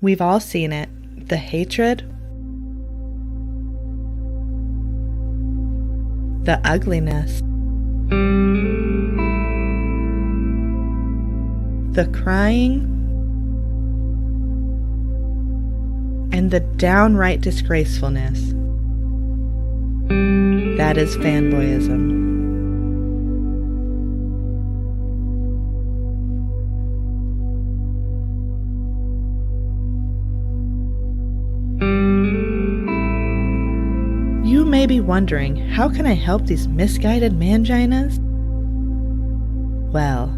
We've all seen it. The hatred, the ugliness, the crying, and the downright disgracefulness. That is fanboyism. You may be wondering, how can I help these misguided manginas? Well,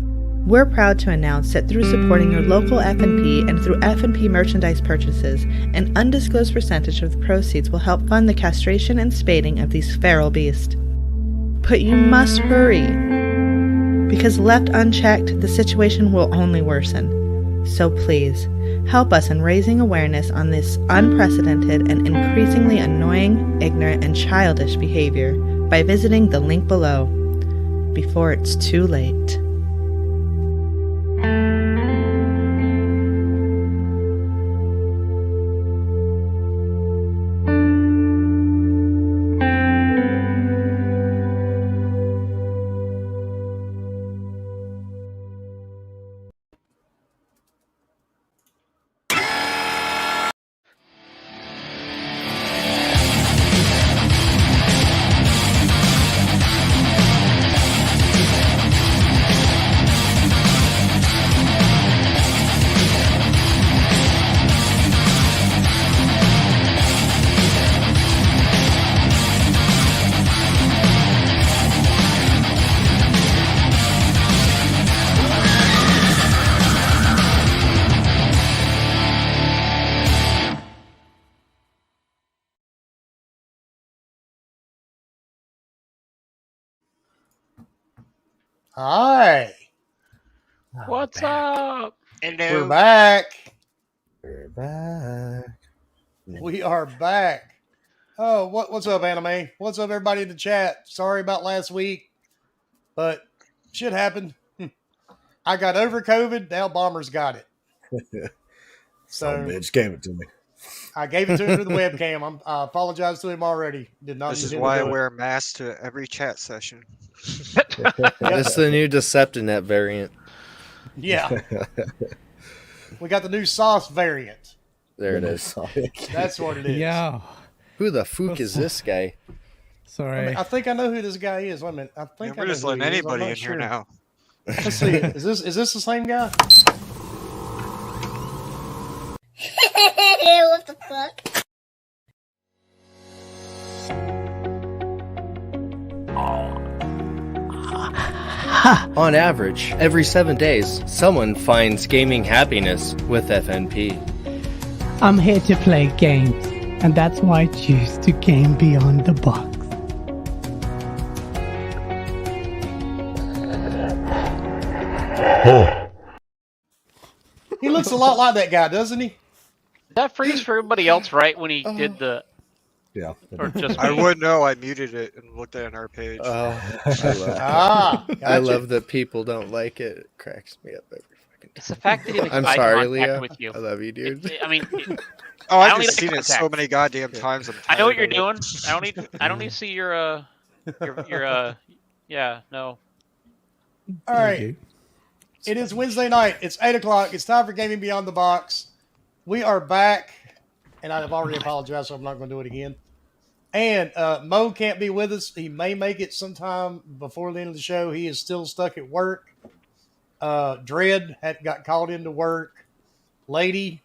we're proud to announce that through supporting your local F&P and through F&P merchandise purchases, an undisclosed percentage of the proceeds will help fund the castration and spading of these feral beasts. But you must hurry, because left unchecked, the situation will only worsen. So please, help us in raising awareness on this unprecedented and increasingly annoying, ignorant, and childish behavior by visiting the link below, before it's too late. Hi. What's up? We're back. We're back. We are back. Oh, what's up, Anime? What's up, everybody in the chat? Sorry about last week, but shit happened. I got over COVID. Now Bomber's got it. So bitch gave it to me. I gave it to him through the webcam. I apologize to him already. Did not. This is why I wear a mask to every chat session. It's the new Deceptinet variant. Yeah. We got the new sauce variant. There it is. That's what it is. Yeah. Who the fuck is this guy? Sorry. I think I know who this guy is. Wait a minute. I think we're just letting anybody in here now. Let's see. Is this the same guy? What the fuck? On average, every 7 days, someone finds gaming happiness with FNP. I'm here to play games, and that's why I choose to game beyond the box. He looks a lot like that guy, doesn't he? Did that freeze for everybody else right when he did the... Yeah. Or just I wouldn't know. I muted it and looked at it on our page. I love that people don't like it. It cracks me up every fucking time. It's the fact that he I'm eye sorry, contact Leo. with you. I love you, dude. I mean, Oh, I I've don't just need seen eye it so contact. many goddamn times. I know what you're doing. I don't need to see your yeah, no. All right. It is Wednesday night. It's 8 o'clock. It's time for Gaming Beyond the Box. We are back, and I've already apologized, so I'm not going to do it again. And Mo can't be with us. He may make it sometime before the end of the show. He is still stuck at work. Dread got called into work. Lady,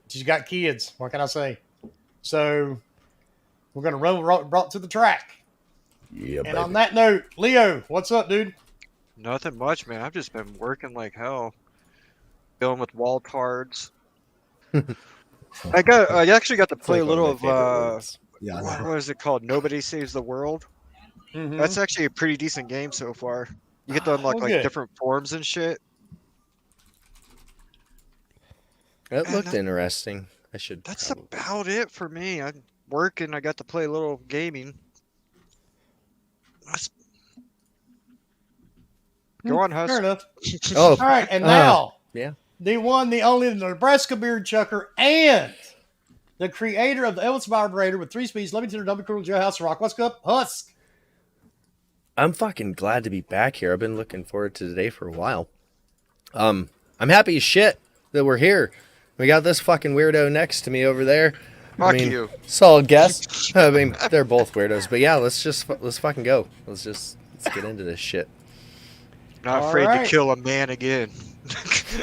she's got kids. What can I say? So we're going to brought to the track. Yeah, and baby. on that note, Leo, what's up, dude? Nothing much, man. I've just been working like hell. Dealing with wall cards. I actually got to play a little of what is it called? Nobody Saves the World. Mm-hmm. That's actually a pretty decent game so far. You get to unlock like different forms and shit. It looked interesting. I should. That's about it for me. I'm working. I got to play a little gaming. Go on, Hus. Fair enough. Oh, All right, and now, yeah. the one, the only, the Nebraska beard chucker, and the creator of the Elvis Vibrator with 3 speeds, Let Me Tell Double Cool Jailhouse Rock. What's up, Husk? I'm fucking glad to be back here. I've been looking forward to today for a while. I'm happy as shit that we're here. We got this fucking weirdo next to me over there. Fuck you. Solid guess. I mean, they're both weirdos, but yeah, let's fucking go. Let's get into this shit. Not afraid to kill a man again.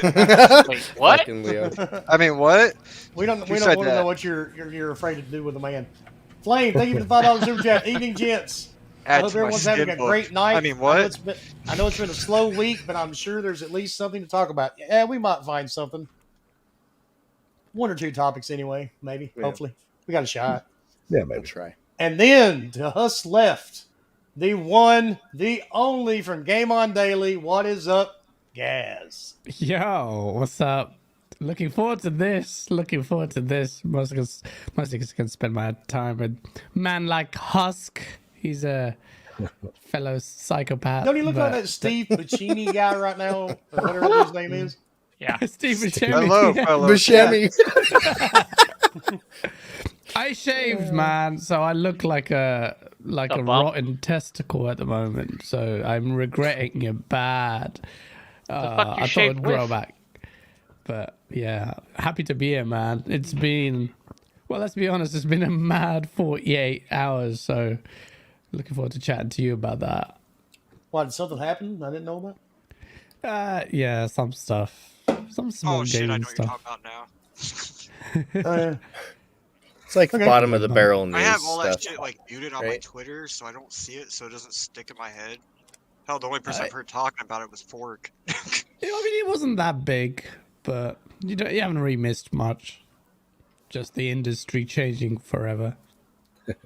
Wait, what? Fucking Leo. I mean, what? We don't want to know what you're afraid to do with a man. Flame, thank you for the $5 super chat. Evening, gents. I hope everyone's having a great night. I mean, what? I know it's been a slow week, but I'm sure there's at least something to talk about. Yeah, we might find something. 1 or 2 topics anyway, maybe. Yeah. Hopefully. We got a shot. Yeah, maybe try. And then to us left, the one, the only from Game On Daily. What is up, Gaz? Yo, what's up? Looking forward to this. Mostly can spend my time with man like Husk. He's a fellow psychopath. Don't you look like that Steve Buscemi guy right now, or whatever his name is? Yeah, Steve Buscemi. Hello, fellow. Buscemi. I shaved, man, so I look like a rotten testicle at the moment. So I'm regretting it bad. I thought it'd grow back, but yeah, happy to be here, man. It's been, well, let's be honest, it's been a mad 48 hours. So looking forward to chatting to you about that. Why, did something happen I didn't know about? Yeah, some stuff, some small gaming stuff. You're talking about now. It's like bottom of the barrel news. I have all that stuff, shit like muted on my Twitter, so I don't see it, so it doesn't stick in my head. Hell, the only person I've heard talking about it was Fork. I mean, it wasn't that big, but you haven't really missed much. Just the industry changing forever.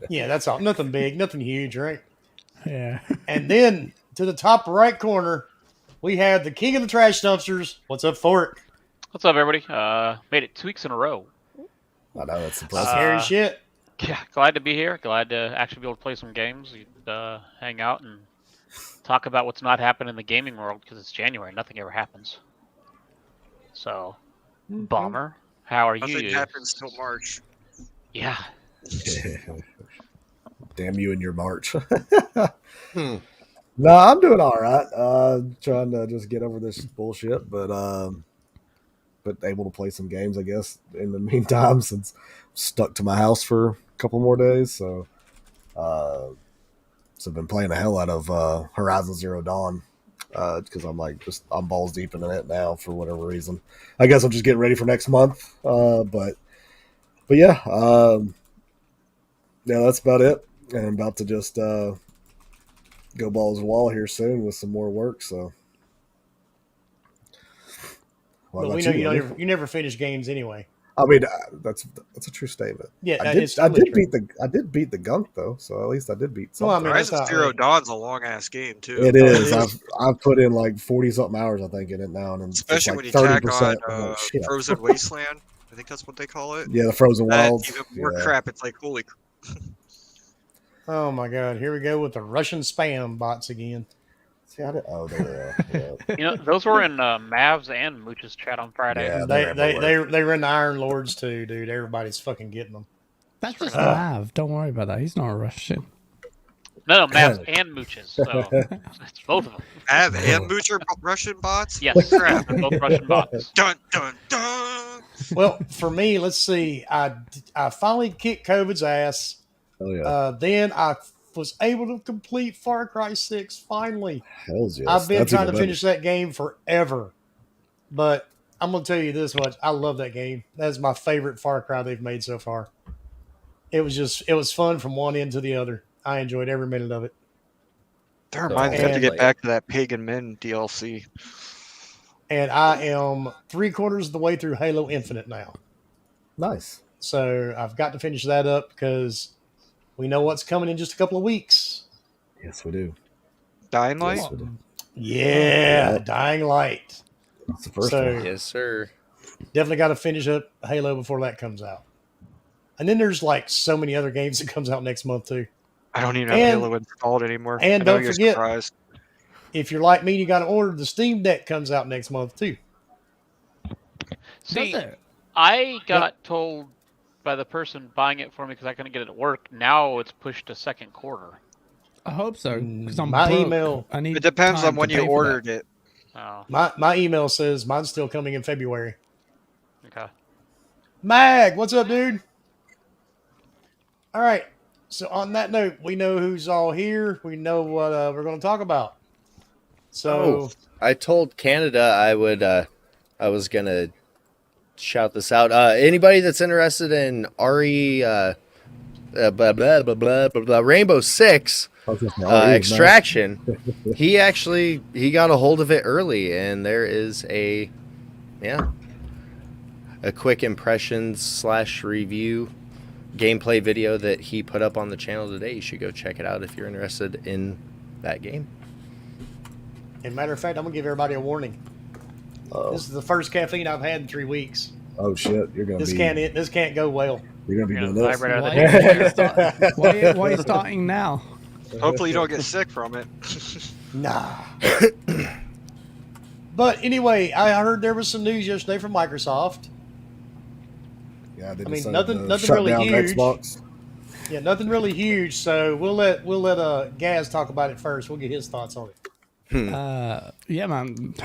Yeah, that's all. Nothing big, nothing huge, right? Yeah. And then to the top right corner, we have the king of the trash dumpsters. What's up, Fork? What's up, everybody? Made it 2 weeks in a row. I know, that's impressive. Scary shit. Yeah, glad to be here. Glad to actually be able to play some games, hang out, and talk about what's not happening in the gaming world, because it's January. Nothing ever happens. So, Bomber, how are you? Nothing happens till March. Yeah. Damn you and your March. No, I'm doing all right. Trying to just get over this bullshit, but able to play some games, I guess, in the meantime, since I'm stuck to my house for a couple more days. So I've been playing the hell out of Horizon Zero Dawn because I'm balls deep into it now for whatever reason. I guess I'm just getting ready for next month. But yeah, that's about it. And I'm about to just go balls to the wall here soon with some more work. So. Well, we know you never finish games anyway. I mean, that's a true statement. Yeah, I did beat the gunk though, so at least I did beat something. Well, I mean, Horizon Zero Dawn's a long ass game too. It is. I've put in like 40 something hours, I think, in it now, and especially like when you tack 30%. on Frozen Wasteland. I think that's what they call it. Yeah, the Frozen Wilds. Even more crap. It's like holy. Oh my god! Here we go with the Russian spam bots again. Oh, there. Yeah. Those were in Mavs and Mooch's chat on Friday. Yeah, they were in the Iron Lords too, dude. Everybody's fucking getting them. That's just Mav. Don't worry about that. He's not a Russian. No, Mavs and Mooch's. So it's both of them. Mav and Mooch are Russian bots? Yes, crap. They're both Russian bots. Dun dun dun. Well, for me, let's see. I finally kicked COVID's ass. Oh yeah. Then I was able to complete Far Cry 6 finally. Hells yes. I've been trying to finish that game forever. But I'm going to tell you this much. I love that game. That's my favorite Far Cry they've made so far. It was fun from one end to the other. I enjoyed every minute of it. That reminds me to get back to that Pagan Men DLC. And I am 3/4 of the way through Halo Infinite now. Nice. So I've got to finish that up because we know what's coming in just a couple of weeks. Yes, we do. Dying Light? Yes, we do. Yeah, Dying Light. That's the first one. Yes, sir. Definitely got to finish up Halo before that comes out. And then there's like so many other games that comes out next month too. I don't even have Halo installed anymore. And don't forget, if you're like me, you got to order the Steam Deck comes out next month too. See, Does it? I got told by the person buying it for me because I couldn't get it to work. Now it's pushed to second quarter. I hope so, because I'm My broke. email. I need It depends time on when to you pay for ordered that. it. Oh, My email says mine's still coming in February. okay. Mag, what's up, dude? All right. So on that note, we know who's all here. We know what we're going to talk about. So I told Canada I was gonna shout this out. Anybody that's interested in Rainbow Six Extraction, he got a hold of it early, and there is a quick impressions / review gameplay video that he put up on the channel today. You should go check it out if you're interested in that game. as a matter of fact, I'm going to give everybody a warning. This is the first caffeine I've had in 3 weeks. Oh shit! You're gonna This can't go well. You're gonna be doing You're this. gonna vibrate out of the Why are you starting now? Hopefully you don't get sick from it. Nah. But anyway, I heard there was some news yesterday from Microsoft. Yeah, they I mean, decided to nothing shut really down huge. Xbox. Yeah, nothing really huge. So we'll let Gaz talk about it first. We'll get his thoughts on it. Yeah, man.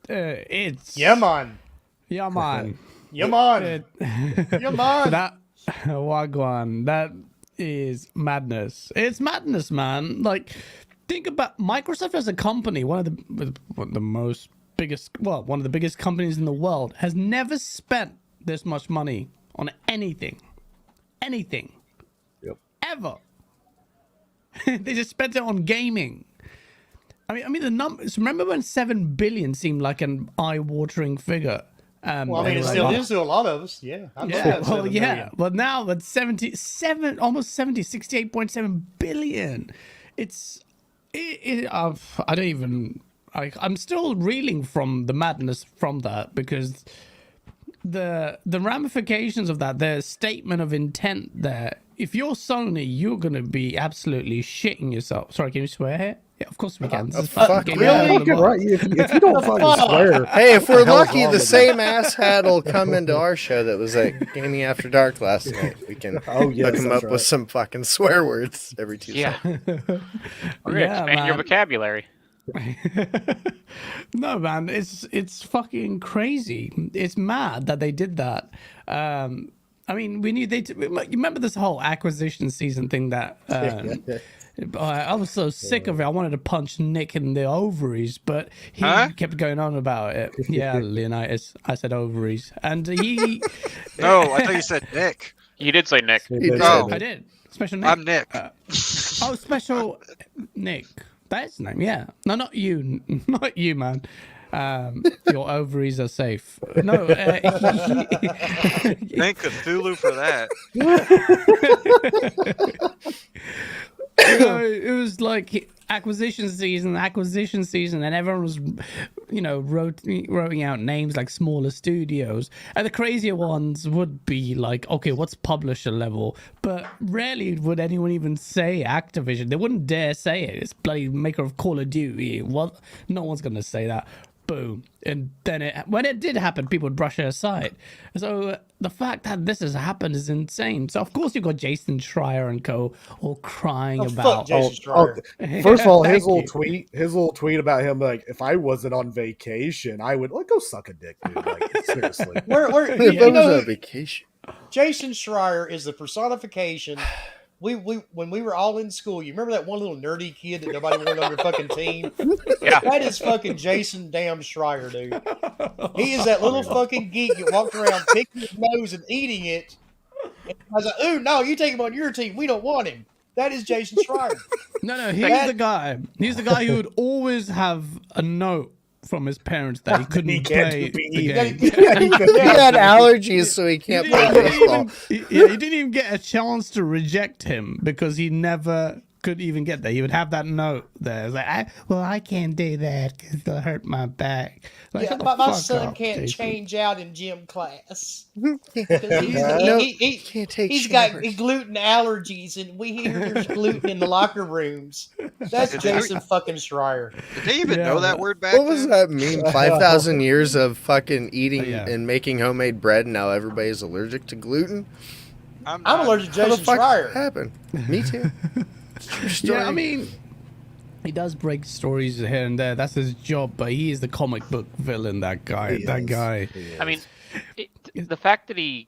It's Yeah, man. Yeah, man. Yeah, man. It- Yeah, man. that Wagwan, that is madness. It's madness, man. Like, think about Microsoft as a company, one of the biggest companies in the world, has never spent this much money on anything. Yep. Ever. They just spent it on gaming. I mean the numbers. Remember when 7 billion seemed like an eye-watering figure? Well, I mean, it still is to a lot of us. Yeah. I love that 7 billion. But now that's 77, almost 68.7 billion. I'm still reeling from the madness from that, because the ramifications of that, the statement of intent there. If you're Sony, you're gonna be absolutely shitting yourself. Sorry, can you swear here? Yeah, of course we can. This is fucking game really? out of the box. Right. If you don't fucking swear, Hey, if we're the hell's lucky, wrong the with same asshat will come into our show that was at Gaming After Dark last night. We can hook him up with some fucking swear words every Tuesday. Yeah. We're gonna expand your man. vocabulary. No, man, it's fucking crazy. It's mad that they did that. I mean, we knew you remember this whole acquisition season thing that I was so sick of it. I wanted to punch Nick in the ovaries, but he kept going on about it. Yeah, Leonidas. I said ovaries, and he. No, I thought you said Nick. You did say Nick. Oh. I did. Special Nick. I'm Nick. Special Nick. That's his name. Yeah. No, not you. Not you, man. Your ovaries are safe. No. Thank Cthulhu for that. It was like acquisition season, and everyone was, writing out names like smaller studios, and the crazier ones would be like, okay, what's publisher level? But rarely would anyone even say Activision. They wouldn't dare say it. It's bloody maker of Call of Duty. What? No one's gonna say that. Boom. And then when it did happen, people would brush it aside. So the fact that this has happened is insane. So of course you've got Jason Schreier and co all crying about. Fuck Jason Schreier. First of all, his little tweet about him, like, if I wasn't on vacation, I would go suck a dick, dude. Like, seriously. If I was on vacation. Jason Schreier is the personification. When we were all in school, you remember that one little nerdy kid that nobody wanted on your fucking team? Yeah. That is fucking Jason damn Schreier, dude. He is that little fucking geek that walked around picking his nose and eating it. And I was like, ooh, no, you take him on your team. We don't want him. That is Jason Schreier. No, he's the guy. He's the guy who would always have a note from his parents that he couldn't play the game. He had allergies, so he can't play baseball. He didn't even get a chance to reject him because he never couldn't even get there. He would have that note there. It's like, I can't do that because it'll hurt my back. Like, Yeah, my son can't change out in gym class. He's got gluten allergies, and we hear there's gluten in the locker rooms. That's Jason fucking Schreier. Did they even know that word back What was that meme? 5,000 years of fucking eating Yeah. and making homemade bread, and now everybody's allergic to gluten? I'm allergic to How the Jason fuck Schreier. happened? Me too. Yeah, I mean, he does break stories here and there. That's his job, but he is the comic book villain, that guy. I mean, the fact that I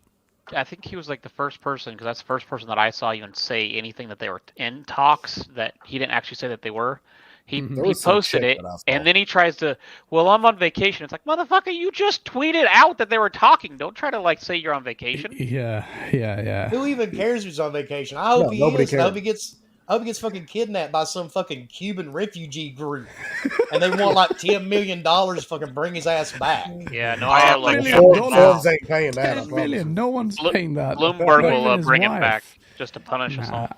think he was like the first person, because that's the first person that I saw even say anything that they were in talks that he didn't actually say that they were. He posted it, and then he tries to, well, I'm on vacation. It's like, motherfucker, you just tweeted out that they were talking. Don't try to, like, say you're on vacation. Yeah. Who even cares who's on vacation? I hope he is. I hope he gets fucking kidnapped by some fucking Cuban refugee group. And they want like $10 million to fucking bring his ass back. Yeah, no, I have like Forbes ain't paying that. $10 million. No one's paying that. Bloomberg will bring him back just to punish us all.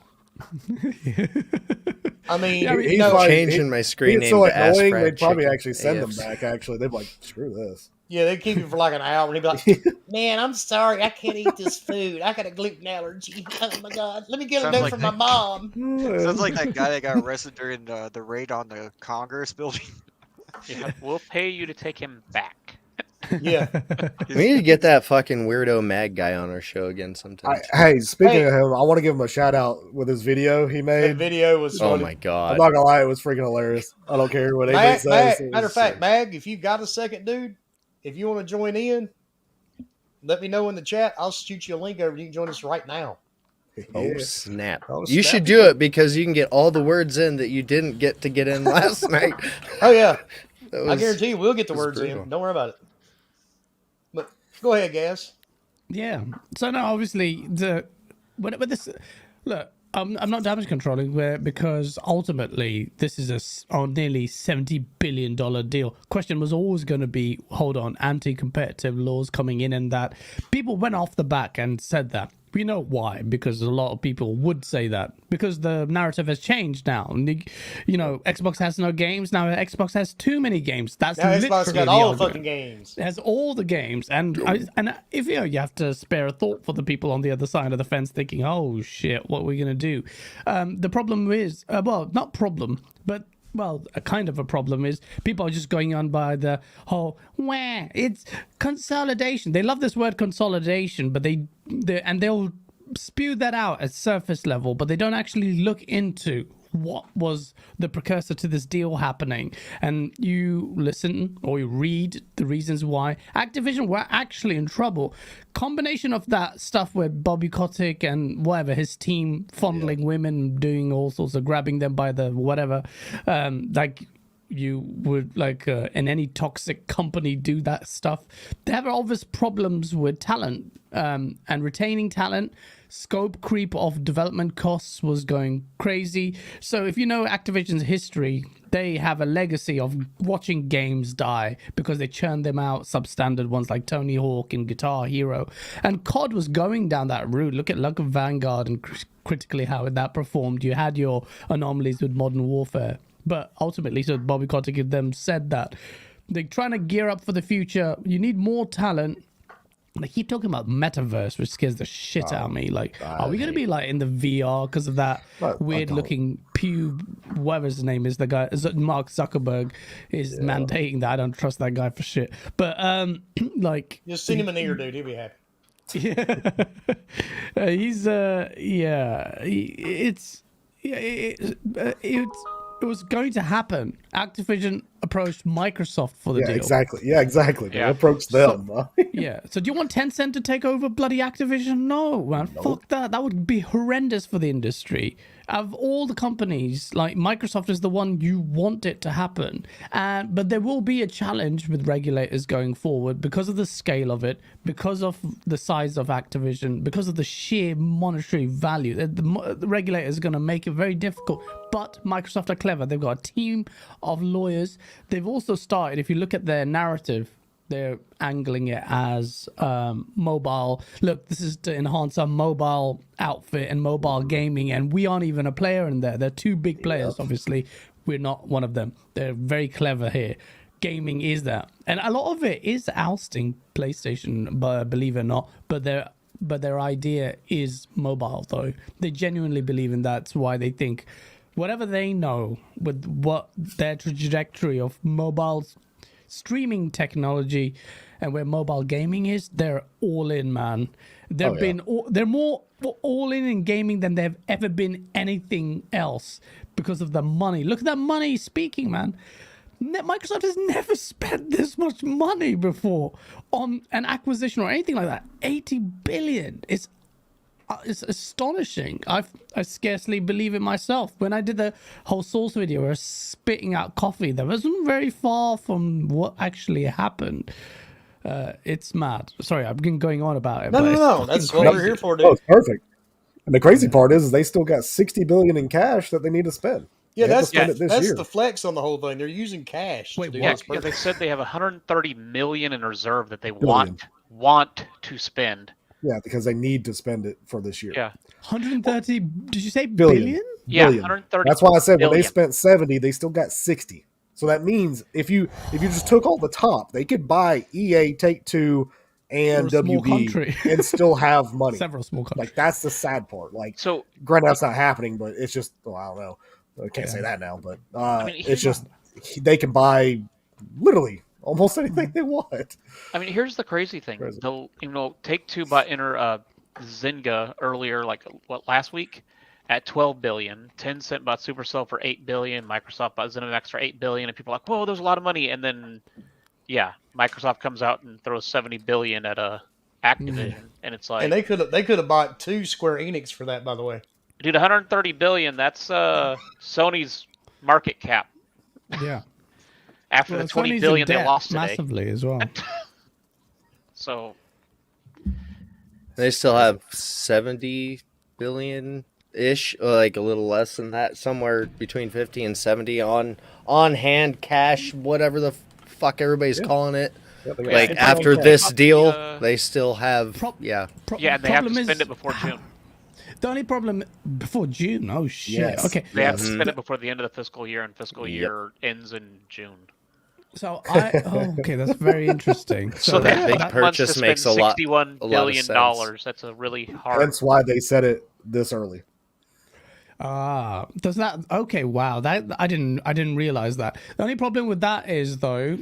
I mean, he's changing my screen name so to Ass annoying, Fried they'd probably Chicken. actually send them back. Actually, they'd be like, screw this. Yeah, they'd keep him for like an hour, and he'd be like, "Man, I'm sorry, I can't eat this food. I got a gluten allergy. Oh my god, let me get a note from my mom." Sounds like that guy that got arrested during the raid on the Congress building. Yeah, we'll pay you to take him back. Yeah, we need to get that fucking weirdo mag guy on our show again sometime. Hey, speaking of him, I want to give him a shout out with his video he made. That video was funny. Oh my god! I'm not gonna lie, it was freaking hilarious. I don't care what anybody says. Matter of fact, Mag, if you got a second, dude, if you want to join in, let me know in the chat. I'll shoot you a link over. You can join us right now. Oh snap! Oh, you should do it because you can get all the words in that you didn't get to get in last night. Oh yeah, I guarantee you we'll get the words in. Don't worry about it. But go ahead, Gaz. Yeah. So no, obviously but this look. I'm not damage controlling because ultimately this is a nearly $70 billion deal. Question was always going to be, hold on, anti-competitive laws coming in, and that people went off the back and said that. We know why, because a lot of people would say that because the narrative has changed now. You know, Xbox has no games now. Xbox has too many games. That's now literally Xbox got all the fucking games. It has all the games, and if you have to spare a thought for the people on the other side of the fence, thinking, "Oh shit, what are we gonna do?" The problem is, well, not problem, but. Well, a kind of a problem is people are just going on by the whole, it's consolidation. They love this word consolidation, but they'll spew that out at surface level, but they don't actually look into what was the precursor to this deal happening. And you listen or you read the reasons why Activision were actually in trouble. Combination of that stuff with Bobby Kotick and whatever, his team fondling women, doing all sorts of grabbing them by the whatever, like you would in any toxic company do that stuff. They have obvious problems with talent and retaining talent. Scope creep of development costs was going crazy. So if you know Activision's history, they have a legacy of watching games die because they churn them out, substandard ones like Tony Hawk and Guitar Hero. And COD was going down that route. Look at Vanguard and critically how that performed. You had your anomalies with Modern Warfare. But ultimately, so Bobby Kotick them said that they're trying to gear up for the future. You need more talent. They keep talking about metaverse, which scares the shit out of me. Like, are we going to be like in the VR because of that weird looking whatever his name is, the guy, Mark Zuckerberg is mandating that. I don't trust that guy for shit. But, like. Just send him an ear, dude. He'll be happy. Yeah. It was going to happen. Activision approached Microsoft for the deal. Exactly. Yeah, exactly. They approached them. So do you want Tencent to take over bloody Activision? No, man. Fuck that. That would be horrendous for the industry. Of all the companies, like Microsoft is the one you want it to happen. But there will be a challenge with regulators going forward because of the scale of it, because of the size of Activision, because of the sheer monetary value. The regulators are going to make it very difficult. But Microsoft are clever. They've got a team of lawyers. They've also started, if you look at their narrative, They're angling it as mobile. Look, this is to enhance our mobile outfit and mobile gaming, and we aren't even a player in there. They're two big players, obviously. We're not one of them. They're very clever here. Gaming is that, and a lot of it is ousting PlayStation, believe it or not. But their idea is mobile, though. They genuinely believe in that. That's why they think whatever they know with what their trajectory of mobile streaming technology and where mobile gaming is, they're all in, man. They're more all in gaming than they've ever been anything else because of the money. Look at that money speaking, man. Microsoft has never spent this much money before on an acquisition or anything like that. 80 billion. It's astonishing. I scarcely believe it myself. When I did the whole Source video where I was spitting out coffee, that wasn't very far from what actually happened. It's mad. Sorry, I've been going on about it. No. That's what we're here for, dude. Oh, it's perfect. And the crazy part is they still got $60 billion in cash that they need to spend. Yeah, that's year. the flex on the whole thing. They're using cash. Wait, Yeah, they said they have 130 million in reserve that they want to spend. Yeah, because they need to spend it for this year. Yeah, 130. Did you say billion? Yeah, billion. 130. That's why I said billion. when they spent 70, they still got 60. So that means if you just took all the top, they could buy EA, Take-Two, and WB and still have money. Several small countries. Like that's the sad part. Like, So granted, that's not happening, but it's just I don't know. I can't say that now, but it's just they can buy literally almost anything they want. I mean, here's the crazy thing. Take-Two bought Zynga earlier, last week, at 12 billion. Tencent bought Supercell for 8 billion. Microsoft bought ZeniMax for 8 billion, and people are like, "Whoa, there's a lot of money." And then, Microsoft comes out and throws 70 billion at Activision, and it's like, and they could have bought 2 Square Enix for that, by the way. dude, 130 billion. That's Sony's market cap. Yeah. After the 20 billion they lost today. Massively as well. So they still have 70 billion ish, like a little less than that, somewhere between 50 and 70 on hand cash, whatever the fuck everybody's calling it. Like after this deal, they still have and they have to spend it before June. The only problem before June. Oh shit! Yes. Okay, they have to spend it before the end of the fiscal year, and fiscal year ends in June. So okay, that's very interesting. So that big purchase makes a lot. $61 billion. That's a really hard. That's why they said it this early. Does that? Okay, wow. That I didn't realize that. The only problem with that is though,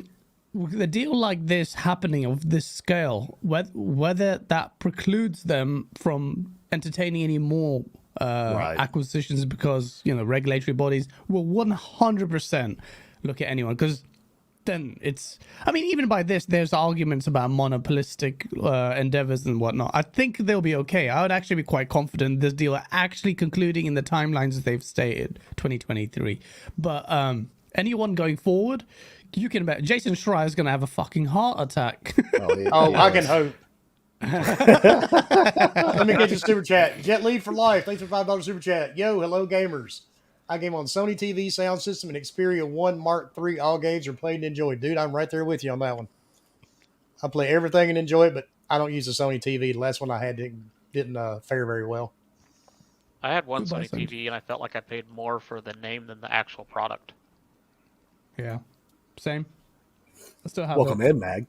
the deal like this happening of this scale, whether that precludes them from entertaining any more acquisitions, because regulatory bodies will 100% look at anyone, because then it's, I mean, even by this there's arguments about monopolistic endeavors and whatnot. I think they'll be okay. I would actually be quite confident this deal are actually concluding in the timelines that they've stated, 2023. But anyone going forward, you can bet Jason Schreier is going to have a fucking heart attack. I can hope. Let me get your super chat. Jet Lead for life. Thanks for $5 super chat. Yo, hello gamers. I game on Sony TV sound system and Xperia 1 Mark III. All games are played and enjoyed. Dude, I'm right there with you on that one. I play everything and enjoy it, but I don't use a Sony TV. The last one I had didn't fare very well. I had one Sony TV, and I felt like I paid more for the name than the actual product. Yeah, same. I still have Welcome in, Mag.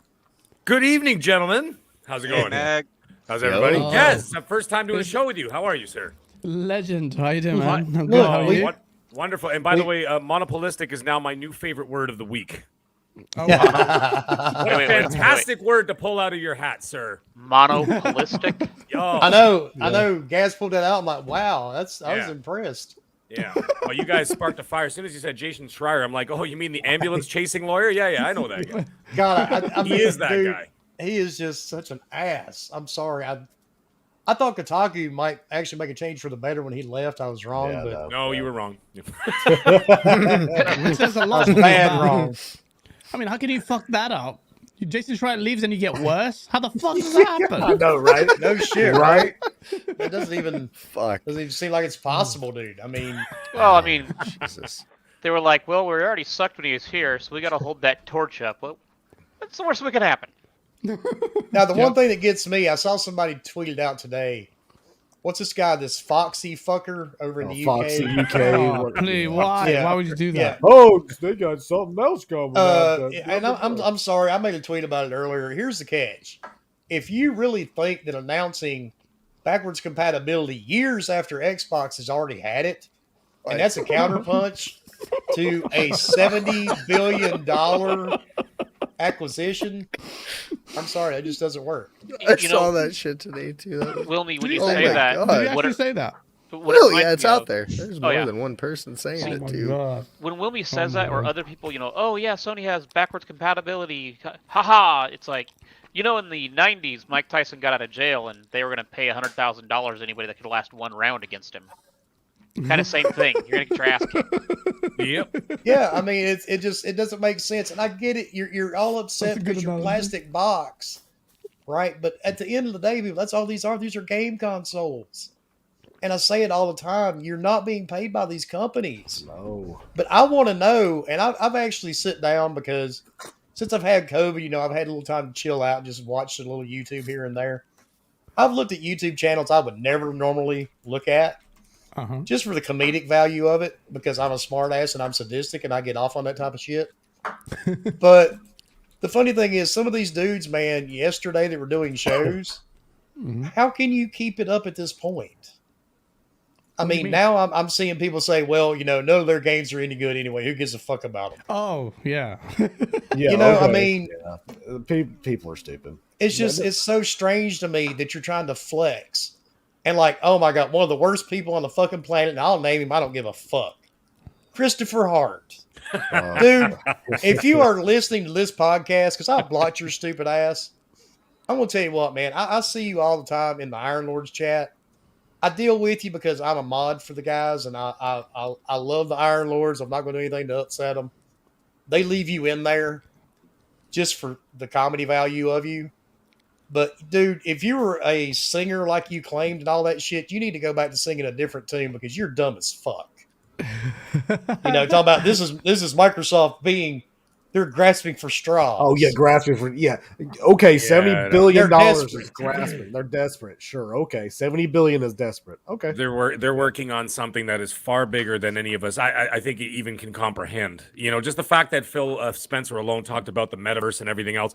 Good evening, gentlemen. How's it going? Mag. How's everybody? Oh. Yes, it's the first time doing a show with you. How are you, sir? Legend. How you doing, man? I'm good. How are you? Wonderful. And by the way, monopolistic is now my new favorite word of the week. Oh, wow. What a fantastic word to pull out of your hat, sir. Monopolistic? Oh. I know. Gaz pulled that out. I'm like, wow, I was impressed. Yeah. Well, you guys sparked a fire. As soon as you said Jason Schreier, I'm like, oh, you mean the ambulance chasing lawyer? Yeah, I know that guy. God, I mean, he is that guy. He is just such an ass. I'm sorry. I thought Kotaku might actually make a change for the better when he left. I was wrong. No, you were wrong. Which says a lot. Bad wrong. I mean, how can you fuck that up? Jason Schreier leaves and you get worse? How the fuck does that happen? I know, right? No shit, right? It doesn't even Fuck. seem like it's possible, dude. I mean, Jesus. They were like, well, we already sucked when he was here, so we got to hold that torch up. Well, That's the worst that could happen. Now, the one thing that gets me, I saw somebody tweeted out today. What's this guy, this Foxy fucker over in the Foxy UK? UK. Please, why? Yeah. Why would you do that? Yeah. Oh, they got something else coming. And I'm sorry, I made a tweet about it earlier. Here's the catch: if you really think that announcing backwards compatibility years after Xbox has already had it, and that's a counterpunch to a $70 billion acquisition, I'm sorry, that just doesn't work. I saw that shit today too. Wilmy, when you Oh say my that, God. Did you actually say that? Well, yeah, it's out there. There's more yeah. than one person saying it too. God. When Wilmy says that, or other people, oh yeah, Sony has backwards compatibility. Haha! It's like, in the '90s, Mike Tyson got out of jail, and they were going to pay $100,000 anybody that could last one round against him. Kind of same thing. You're going to get your ass kicked. Yep. Yeah, I mean, it doesn't make sense, and I get it. You're all upset because your plastic box, right? But at the end of the day, people, that's all these are. These are game consoles. And I say it all the time, you're not being paid by these companies. No. But I want to know, and I've actually sit down because since I've had COVID, I've had a little time to chill out and just watch a little YouTube here and there. I've looked at YouTube channels I would never normally look at just for the comedic value of it because I'm a smart ass and I'm sadistic and I get off on that type of shit. But the funny thing is some of these dudes, man, yesterday they were doing shows. How can you keep it up at this point? I mean, now I'm seeing people say, well, none of their games are any good anyway. Who gives a fuck about them? Oh, yeah. Yeah, I mean, people are stupid. It's just, it's so strange to me that you're trying to flex. And like, oh my God, one of the worst people on the fucking planet, and I'll name him, I don't give a fuck. Christopher Hart. Dude, if you are listening to this podcast, because I'll block your stupid ass, I'm going to tell you what, man, I see you all the time in the Iron Lords chat. I deal with you because I'm a mod for the guys, and I love the Iron Lords. I'm not going to do anything to upset them. They leave you in there just for the comedy value of you. But, dude, if you were a singer like you claimed and all that shit, you need to go back to singing a different tune because you're dumb as fuck. Talking about this is Microsoft being they're grasping for straws. Oh yeah, grasping for Okay, $70 billion desperate. is grasping. They're desperate. Sure. Okay, $70 billion is desperate. Okay, They're working on something that is far bigger than any of us. I think it even can comprehend. Just the fact that Phil Spencer alone talked about the metaverse and everything else.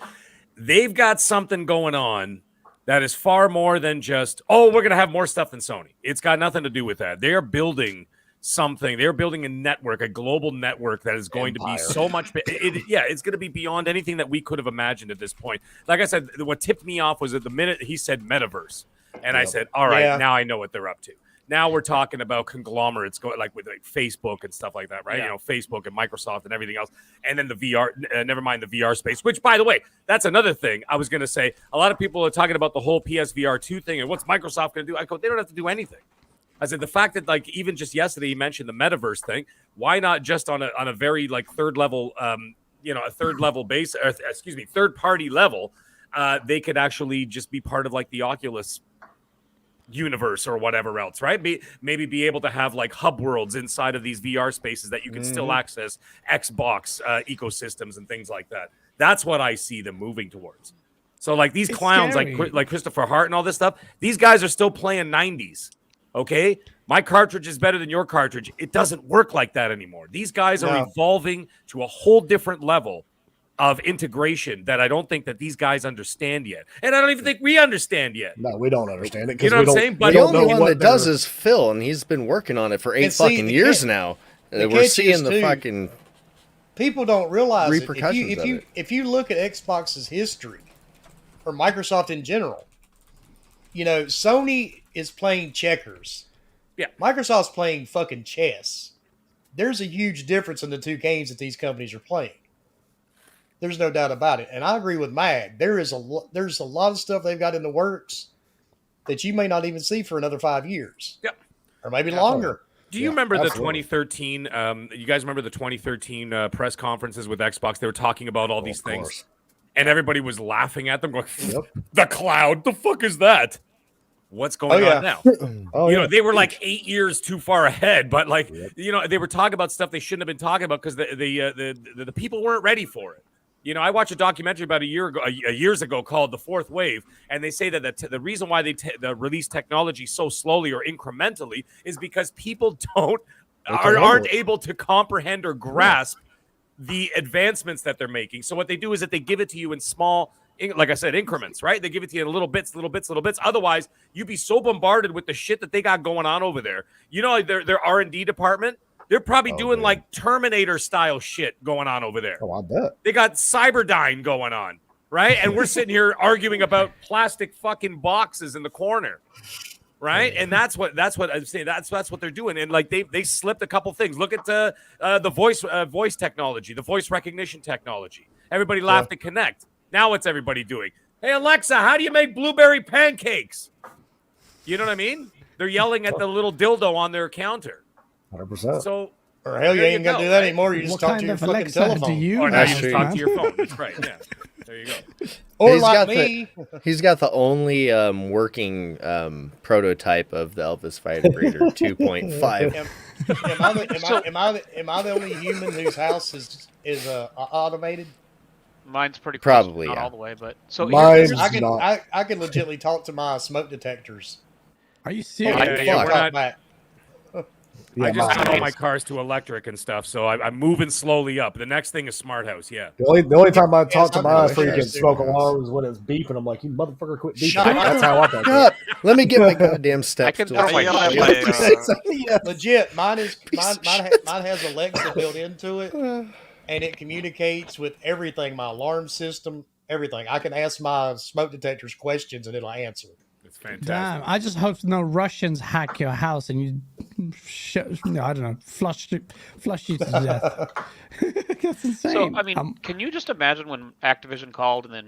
They've got something going on that is far more than just we're gonna have more stuff than Sony. It's got nothing to do with that. They are building something. They're building a network, a global network that is going to be so much. It's going to be beyond anything that we could have imagined at this point. Like I said, what tipped me off was at the minute he said metaverse, and I said, "All right, now I know what they're up to." Now we're talking about conglomerates going like with Facebook and stuff like that, right? Yeah. Facebook and Microsoft and everything else, and then the VR. Never mind the VR space. Which, by the way, that's another thing I was going to say. A lot of people are talking about the whole PSVR 2 thing and what's Microsoft going to do. I go, they don't have to do anything. I said the fact that even just yesterday you mentioned the metaverse thing. Why not just on a very third level, a third level base? Third party level. They could actually just be part of the Oculus universe or whatever else, right? Maybe be able to have hub worlds inside of these VR spaces that you can still access Xbox ecosystems and things like that. That's what I see them moving towards. So these clowns scary. like Christopher Hart and all this stuff. These guys are still playing 90s. Okay, my cartridge is better than your cartridge. It doesn't work like that anymore. These guys are evolving to a whole different level of integration that I don't think that these guys understand yet. And I don't even think we understand yet. No, we don't understand it. You know what I'm saying? But the only one that does is Phil, and he's been working on it for 8 fucking years now. We're seeing the fucking people don't realize repercussions of it. If you look at Xbox's history or Microsoft in general, Sony is playing checkers. Yeah. Microsoft's playing fucking chess. There's a huge difference in the two games that these companies are playing. There's no doubt about it. And I agree with Mag. There's a lot of stuff they've got in the works that you may not even see for another 5 years. Yep. Or maybe longer. Do you remember the 2013? You guys remember the 2013 press conferences with Xbox? They were talking about all these things. And everybody was laughing at them, going, "The cloud? The fuck is that? What's going on now?" They were 8 years too far ahead, but they were talking about stuff they shouldn't have been talking about because the people weren't ready for it. You know, I watched a documentary about years ago called "The Fourth Wave," and they say that the reason why they release technology so slowly or incrementally is because people aren't able to comprehend or grasp the advancements that they're making. So what they do is that they give it to you in small, like I said, increments, right? They give it to you in little bits. Otherwise, you'd be so bombarded with the shit that they got going on over there. You know, their R&D department. They're probably doing like Terminator style shit going on over there. Oh, I bet. They got Cyberdyne going on, right? And we're sitting here arguing about plastic fucking boxes in the corner, right? And that's what I'm saying. That's what they're doing. And like they slipped a couple things. Look at the voice technology, the voice recognition technology. Everybody laughed at Connect. Now what's everybody doing? Hey Alexa, how do you make blueberry pancakes? You know what I mean? They're yelling at the little dildo on their counter. 100%. So, or hell, you ain't gonna do that anymore. You just talk to your fucking Alexa telephone. you or now you have, just talk to your phone. That's right. Yeah. There you go. Or He's like got me. He's got the only working prototype of the Elvis Vibrator 2.5. Am I the only human whose house is automated? Mine's pretty close, Probably, not yeah. all the way, but so Mine's I can not. I can legitimately talk to my smoke detectors. Are you serious? Yeah, we're not- back. Yeah, I just mine turned all is. my cars to electric and stuff, so I'm moving slowly up. The next thing is smart house. Yeah. The only time I talk to I'm my gonna freaking wish smoke I- alarm is when it's beeping. I'm like, you motherfucker, quit beeping. Shut up. That's how I talk. Shut up. Let me get my goddamn steps. can- to Oh my God. Legit, mine has Alexa built into it, and it communicates with everything. My alarm system, everything. I can ask my smoke detectors questions, and it'll answer. It's fantastic. Damn, I just hope no Russians hack your house and you, I don't know, flush you to death. That's insane. So I mean, can you just imagine when Activision called and then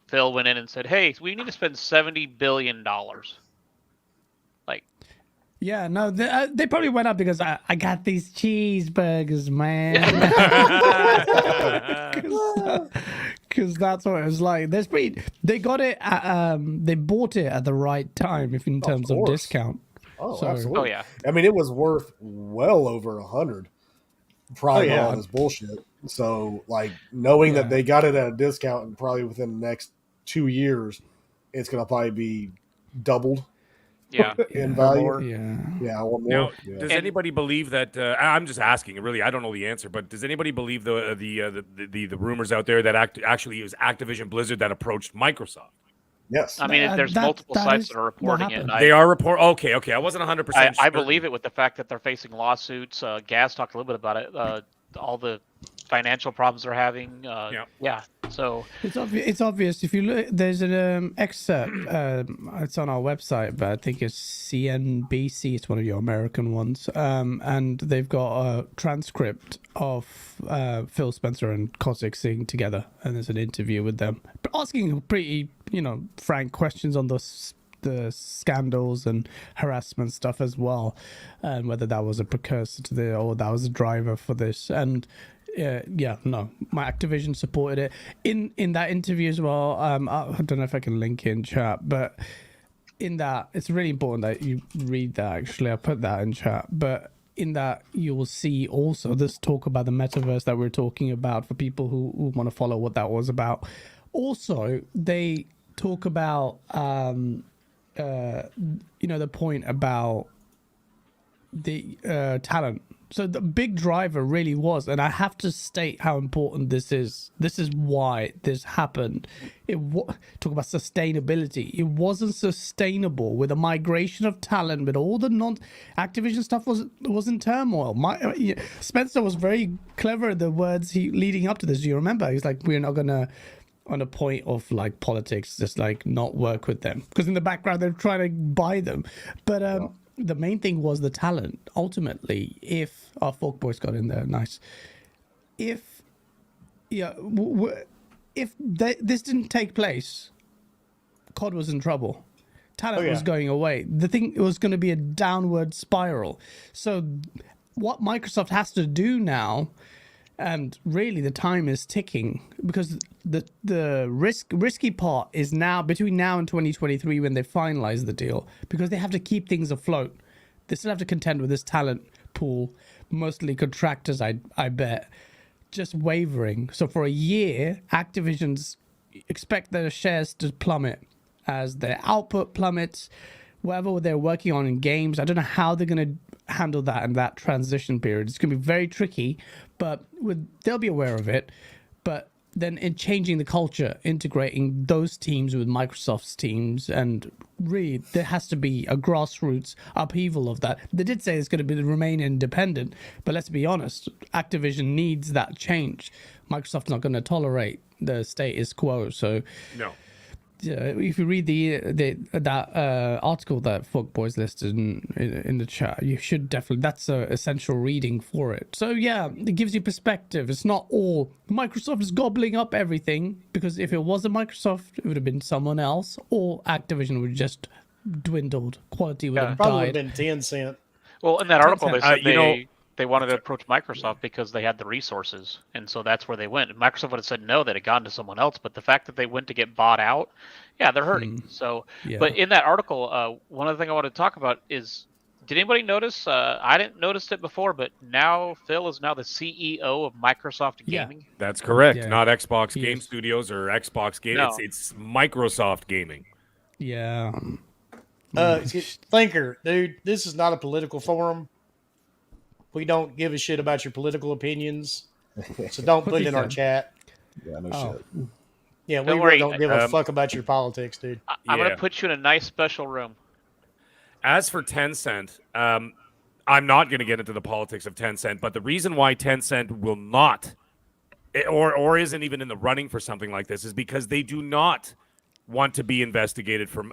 Phil went in and said, "Hey, we need to spend $70 billion." Like, yeah, no, they probably went up because I got these cheeseburgers, man. Because that's what it was like. They got it. They bought it at the right time, if in terms of course. discount. Oh, So- absolutely. oh yeah, I mean, it was worth well over 100 prior to yeah. all this bullshit. So, like, knowing that they got it at a discount and probably within the next 2 years, it's going to probably be doubled yeah. in value. Yeah. Or more. Now, Yeah. does anybody believe that? I'm just asking. Really, I don't know the answer. But does anybody believe the rumors out there that actually it was Activision Blizzard that approached Microsoft? Yes. I mean, there's multiple sites that are reporting it. happened. They are report. Okay. I wasn't 100%. I believe it with the fact that they're facing lawsuits. Gaz talked a little bit about it. All the financial problems they're having. Yeah. So It's obvious. If you look, there's an excerpt. It's on our website, but I think it's CNBC. It's one of your American ones, and they've got a transcript of Phil Spencer and Kotick sitting together, and there's an interview with them, asking pretty, frank questions on the scandals and harassment stuff as well, and whether that was a precursor to or that was a driver for this. And my Activision supported it in that interview as well. I don't know if I can link in chat, but in that, it's really important that you read that. Actually, I put that in chat, but in that you will see also this talk about the metaverse that we're talking about for people who want to follow what that was about. Also, they talk about the point about the talent. So the big driver really was, and I have to state how important this is. This is why this happened. Talk about sustainability. It wasn't sustainable with a migration of talent, with all the Activision stuff was in turmoil. Spencer was very clever at the words leading up to this. Do you remember? He's like, we're not gonna, on a point of like politics, just like not work with them, because in the background they're trying to buy them. But the main thing was the talent. Ultimately, if our folk boys got in there, nice. If this didn't take place, COD was in trouble. Talent was going away. The thing, it was going to be a downward spiral. So what Microsoft has to do now, and really the time is ticking, because the risky part is now between now and 2023 when they finalize the deal, because they have to keep things afloat. They still have to contend with this talent pool, mostly contractors, I bet, just wavering. So for a year, Activision's expect their shares to plummet as their output plummets, whatever they're working on in games. I don't know how they're going to handle that in that transition period. It's going to be very tricky, but they'll be aware of it. But then in changing the culture, integrating those teams with Microsoft's teams, and really there has to be a grassroots upheaval of that. They did say it's going to remain independent, but let's be honest, Activision needs that change. Microsoft's not going to tolerate the status quo. So No. if you read that article that Fanboys listed in the chat, you should definitely, that's an essential reading for it. So yeah, it gives you perspective. It's not all Microsoft is gobbling up everything, because if it wasn't Microsoft, it would have been someone else, or Activision would have just dwindled. Quality would have Probably would died. have been 10 cent. Well, in that article, they said know- they wanted to approach Microsoft because they had the resources, and so that's where they went. If Microsoft would have said no, they'd have gone to someone else. But the fact that they went to get bought out, yeah, they're hurting. So, Yeah. but in that article, one other thing I want to talk about is, did anybody notice? I didn't notice it before, but now Phil is now the CEO of Microsoft Yeah. Gaming. That's correct. Yeah. Not Xbox He Game is. Studios or Xbox Game. No. It's Microsoft Gaming. Yeah. Thinker, dude, this is not a political forum. We don't give a shit about your political opinions, so don't put it in our chat. Yeah, no Oh. shit. Yeah, we Don't really worry, don't give a fuck about your politics, dude. I'm going Yeah. to put you in a nice special room. As for Tencent, I'm not going to get into the politics of Tencent, but the reason why Tencent will not, or isn't even in the running for something like this, is because they do not want to be investigated from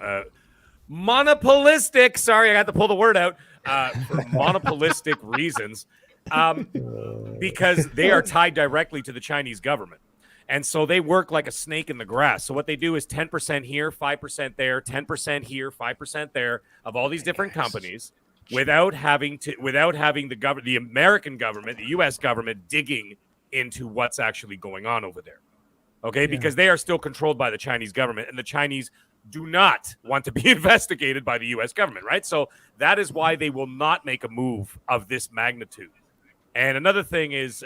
monopolistic. Sorry, I had to pull the word out. For monopolistic reasons, because they are tied directly to the Chinese government. And so they work like a snake in the grass. So what they do is 10% here, 5% there, 10% here, 5% there of all these different companies without having the American government, the US government digging into what's actually going on over there. Okay? Because they are still controlled by the Chinese government, and the Chinese do not want to be investigated by the U.S. government, right? So that is why they will not make a move of this magnitude. And another thing is,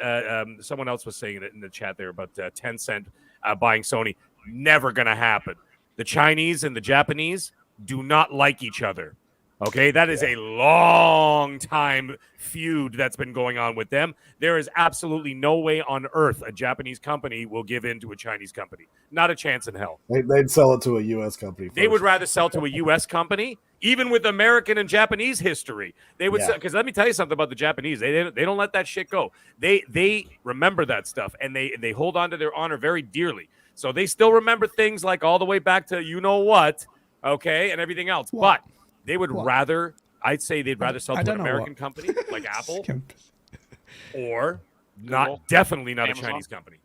someone else was saying it in the chat there about Tencent buying Sony. Never going to happen. The Chinese and the Japanese do not like each other. Okay, that is a long time feud that's been going on with them. There is absolutely no way on earth a Japanese company will give in to a Chinese company. Not a chance in hell. They'd sell it to a U.S. company first. They would rather sell to a U.S. company, even with American and Japanese history. They would, because let me tell you something about the Japanese. They don't let that shit go. They remember that stuff, and they hold on to their honor very dearly. So they still remember things like all the way back to you know what, okay, and everything else. What? But they would rather, I'd say they'd rather sell I to an don't know American what. company like Apple, or Google, definitely not Amazon. a Chinese company.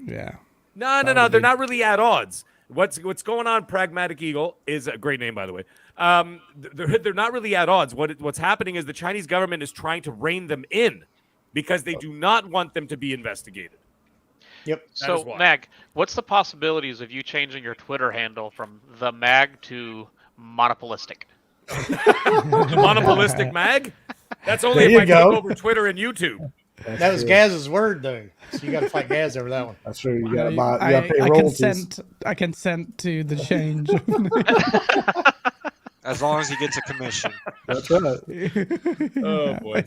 Yeah. No, they're not really at odds. What's going on? Pragmatic Eagle is a great name, by the way. They're not really at odds. What's happening is the Chinese government is trying to rein them in because they do not want them to be investigated. Yep. So, Mag, what's the possibilities of you changing your Twitter handle from the Mag to monopolistic? Monopolistic Mag? That's only There if you I go. take over Twitter and YouTube. That was Gaz's word, though. So you got to fight Gaz over that one. That's true. You got to pay royalties. I consent to the change. As long as he gets a commission. That's right. Oh boy.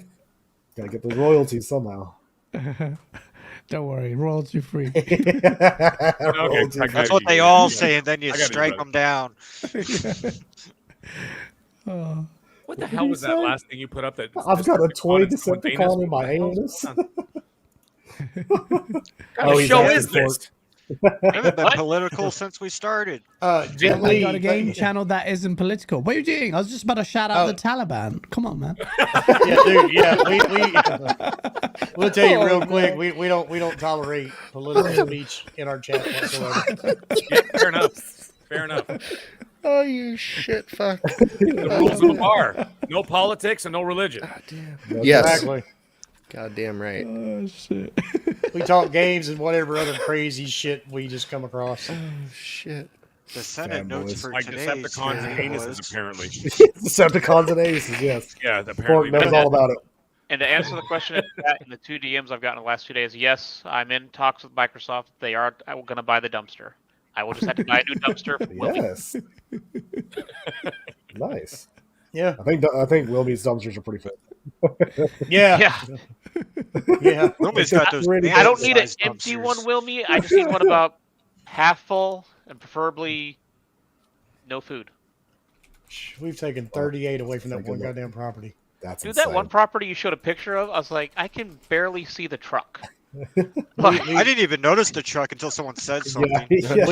Got to get those royalties somehow. Don't worry, royalty free. Royalties. That's what they all say, and then you strike them down. What the hell was that last thing you put up? That I've got a toy Decepticon Decepticon in my anus? anus. What kind Oh, of he's show asking is this? We haven't been political since we started. Jet I Li, got a game channel that isn't political. What are you doing? I was just about to shout out the Taliban. Come on, man. Yeah, dude. Yeah, we'll tell you real quick. We don't tolerate political speech in our chat whatsoever. Yeah, fair enough. Fair enough. Oh, you shit fuck. The rules of the bar: no politics and no religion. Yes. Exactly. Goddamn right. Oh shit. We talk games and whatever other crazy shit we just come across. Shit. The Senate notes Fanboys. for Like today's Decepticons and hearing anuses, was- apparently. Decepticons and aces, yes. Yeah, Fork apparently. knows all about it. And to answer the question in the 2 DMs I've gotten in the last 2 days, yes, I'm in talks with Microsoft. They are going to buy the dumpster. I will just have to buy a new dumpster. Yes. Nice. Yeah. I think Wilby's dumpsters are pretty fit. Yeah. Yeah. Wilby's got those. I don't need an man-sized empty dumpsters. one, Wilmy. I just need one about half full and preferably no food. We've taken 38 away from that one goddamn property. That's Dude, insane. that one property you showed a picture of, I was like, I can barely see the truck. I didn't even notice the truck until someone said something. Yeah.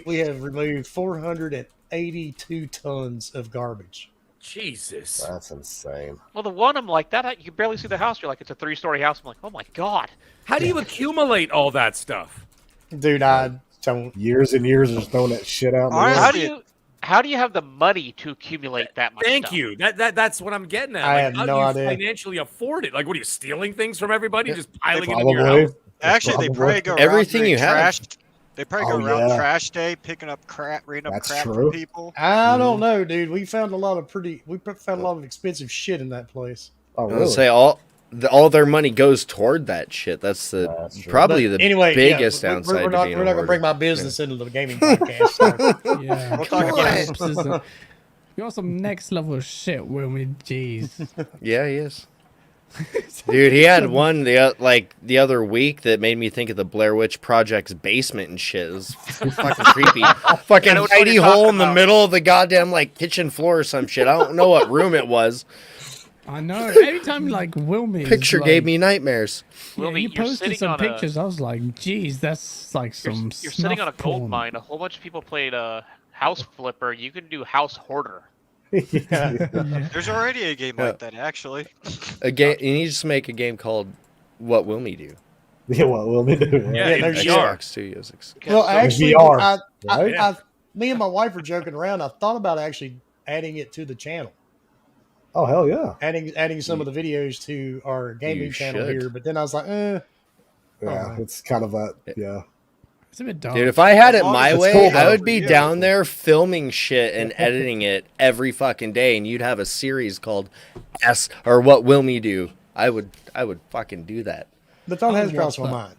We have removed 482 tons of garbage. Jesus. That's insane. Well, the one I'm like, that you can barely see the house. You're like, it's a 3-story house. I'm like, oh my god. How do you accumulate all that stuff? Dude, I don't. Years and years of just throwing that shit out. in the Honestly, world. How do you have the money to accumulate that much Thank stuff? you. That's what I'm getting at. I Like, have how no do you idea. financially afford it? Like, what are you stealing things from everybody? Just piling it in Probably. your house? Actually, they probably go around Everything during you have. trash. They probably go Oh, around yeah. trash day, picking up crap, reading up That's crap true. from people. I don't know, dude. We found a lot of expensive shit in that place. Oh, I really? would say all their money goes toward that shit. That's That's true. probably But the anyway, biggest yeah, downside. we're to not being going a to bring hoarder. my business into the gaming podcast. So. Yeah. We'll talk about it. You're some next level shit, Wilmy. Jeez. Yeah, he is. Dude, he had one the other week that made me think of the Blair Witch Project's basement and shit. It was fucking creepy. Fucking know what tiny you're hole talking in the about. middle of the goddamn kitchen floor or some shit. I don't know what room it was. I know. Every time Wilmy Picture gave me nightmares. Yeah, Wilmy, you you're posted sitting some on pictures. I was like, geez, that's like some. You're sitting on a snuff gold porn. mine. A whole bunch of people played House Flipper. You can do House Hoarder. Yeah. There's already a game like that, actually. A game. You need to make a game called What Will Me Do? Yeah, what will we do? Yeah, Yeah, in there's VR. Xbox Studios. Well, actually, VR, right? me and my wife were joking around. I thought about actually adding it to the channel, Oh, hell yeah. adding some of the videos to our gaming You channel should. here. But then I was like, Yeah, Oh. it's kind of that. Yeah. It's a bit dark. Dude, if I had As it long my as it's way, cool, I though. would be Yeah. down there filming shit and editing it every fucking day, and you'd have a series called S or What Will Me Do. I would fucking do that. the thought has would crossed watch my that. mind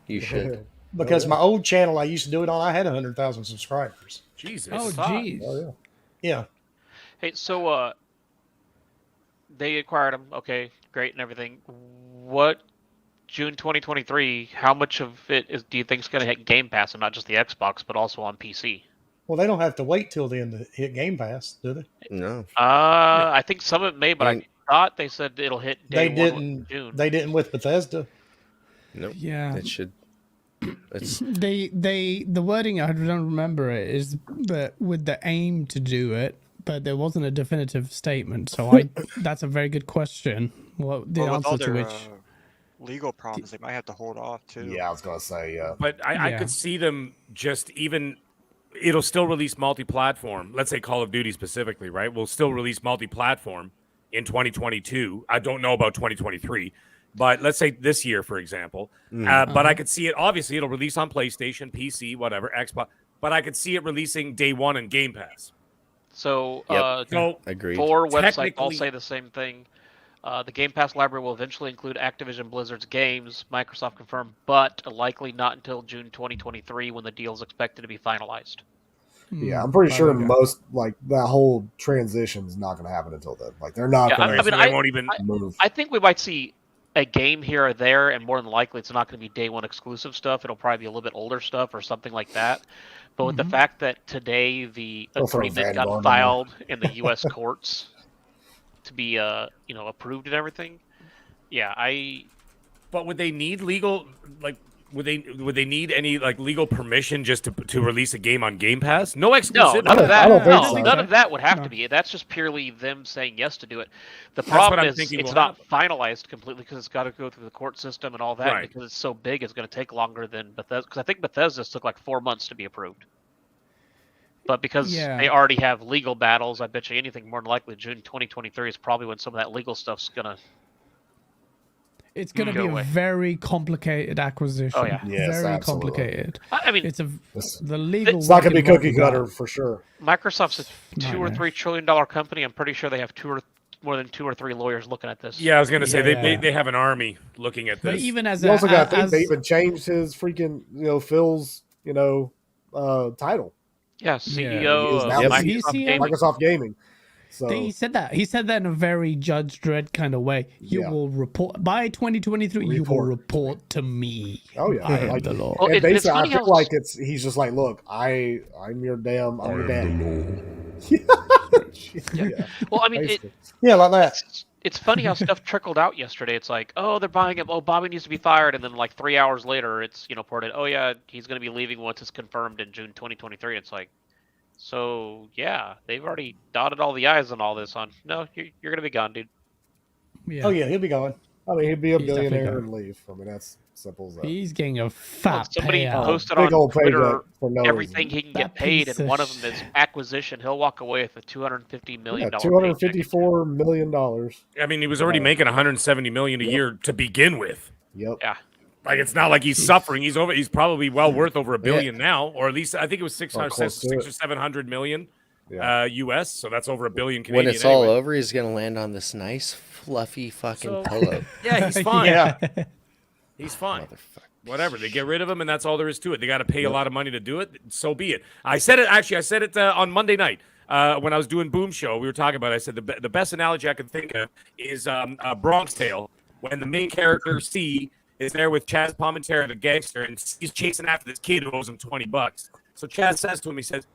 You should. because my old channel I used to do it on, I had 100,000 subscribers. Jesus. oh, Fuck. jeez. Oh, yeah. Yeah, Hey, so they acquired them. Okay, great and everything. What June 2023? How much of it do you think is going to hit Game Pass and not just the Xbox, but also on PC? well, they don't have to wait till then to hit Game Pass, do they? No. I think some of it may, but And- I thought they said it'll hit day They one didn't. June. They didn't with Bethesda. Nope. Yeah. It should. It's The wording, I don't remember it, is that with the aim to do it, but there wasn't a definitive statement. So that's a very good question. What the Well, with all answer to their which? legal problems, they might have to hold off too. Yeah, I was going to say, yeah. But I Yeah. could see them just even. It'll still release multi-platform. Let's say Call of Duty specifically, right? We'll still release multi-platform in 2022. I don't know about 2023, but let's say this year, for example. But I could see it. Obviously, it'll release on PlayStation, PC, whatever, Xbox. But I could see it releasing day one in Game Pass. So, Yep. So agreed. 4 websites all Technically- say the same thing. The Game Pass library will eventually include Activision Blizzard's games, Microsoft confirmed, but likely not until June 2023 when the deal is expected to be finalized. Yeah, I'm pretty sure Okay. most, that whole transition's not going to happen until then. Like, they're not Yeah, going I to mean, they won't even. move. I think we might see a game here or there, and more than likely it's not going to be day one exclusive stuff. It'll probably be a little bit older stuff or something like that. But with the fact that today the They'll throw agreement Vanguard got in filed in the U.S. courts to be, approved and everything, yeah, But would they need legal would they need any legal permission just to release a game on Game Pass? No No, exclusivity. none of that. I don't think No, so. none of that would have No. to be. That's just purely them saying yes to do it. The That's problem what I'm is thinking it's will not happen. finalized completely because it's got to go through the court system and all that. Right. Because it's so big, it's going to take longer than Bethesda. Because I think Bethesda's took like 4 months to be approved. But because Yeah. they already have legal battles, I bet you anything more than likely June 2023 is probably when some of that legal stuff's going to. It's going to Go be away. a very complicated acquisition. Oh, yeah. Yes, very absolutely. complicated. I mean, It's It's the legal. not going to be working cookie model. cutter for sure. Microsoft's a $2 or Nightmare. $3 trillion company. I'm pretty sure they have more than 2 or 3 lawyers looking at this. Yeah, I was gonna say Yeah. they have an army looking at this. But even as You also got to think as, they even changed his freaking, Phil's, title. Yeah, He CEO is of now Microsoft CEO. Gaming. Microsoft Gaming. So he said that. He said that in a very Judge Dredd kind of way. You Yeah. will report by 2023. You will Report. report to me. Oh yeah, I am like, the law. Well, and it's basically, I funny feel how- like he's just like, look, I'm your daddy. Yeah, Well, I mean, basically. Yeah, like that. it's funny how stuff trickled out yesterday. It's like, oh, they're buying him. Oh, Bobby needs to be fired, and then like 3 hours later, it's reported, oh yeah, he's going to be leaving once it's confirmed in June 2023. It's like, so yeah, they've already dotted all the i's on all this. On no, you're going to be gone, dude. Yeah. Oh yeah, he'll be going. I mean, he'd be a He's definitely billionaire going. and leave. I mean, that's simple as that. He's getting a Well, fat somebody payout. posted Big on old Twitter paycheck for no everything reason. he can That get paid, piece and of one of them is acquisition. He'll walk away with a $250 million. Yeah, $254 million. I mean, he was already making 170 million a year to begin with. Yep. Yeah. Like, it's not like he's suffering. He's probably well worth over $1 billion now, or at least I think it was 600, close to 6 it. or 700 million Yeah. US. So that's over $1 billion Canadian. When it's all anyway. over, he's gonna land on this nice, fluffy fucking So- pillow. Yeah, he's fine. Yeah. He's fine. Motherfucker. Whatever. They get rid of him, and that's all there is to it. They got to pay a lot of money to do it. So be it. I said it on Monday night when I was doing Boom Show. We were talking about it. I said the best analogy I could think of is Bronx Tale, when the main character C is there with Chaz Palminteri, the gangster, and he's chasing after this kid who owes him $20. So Chaz says to him, he says,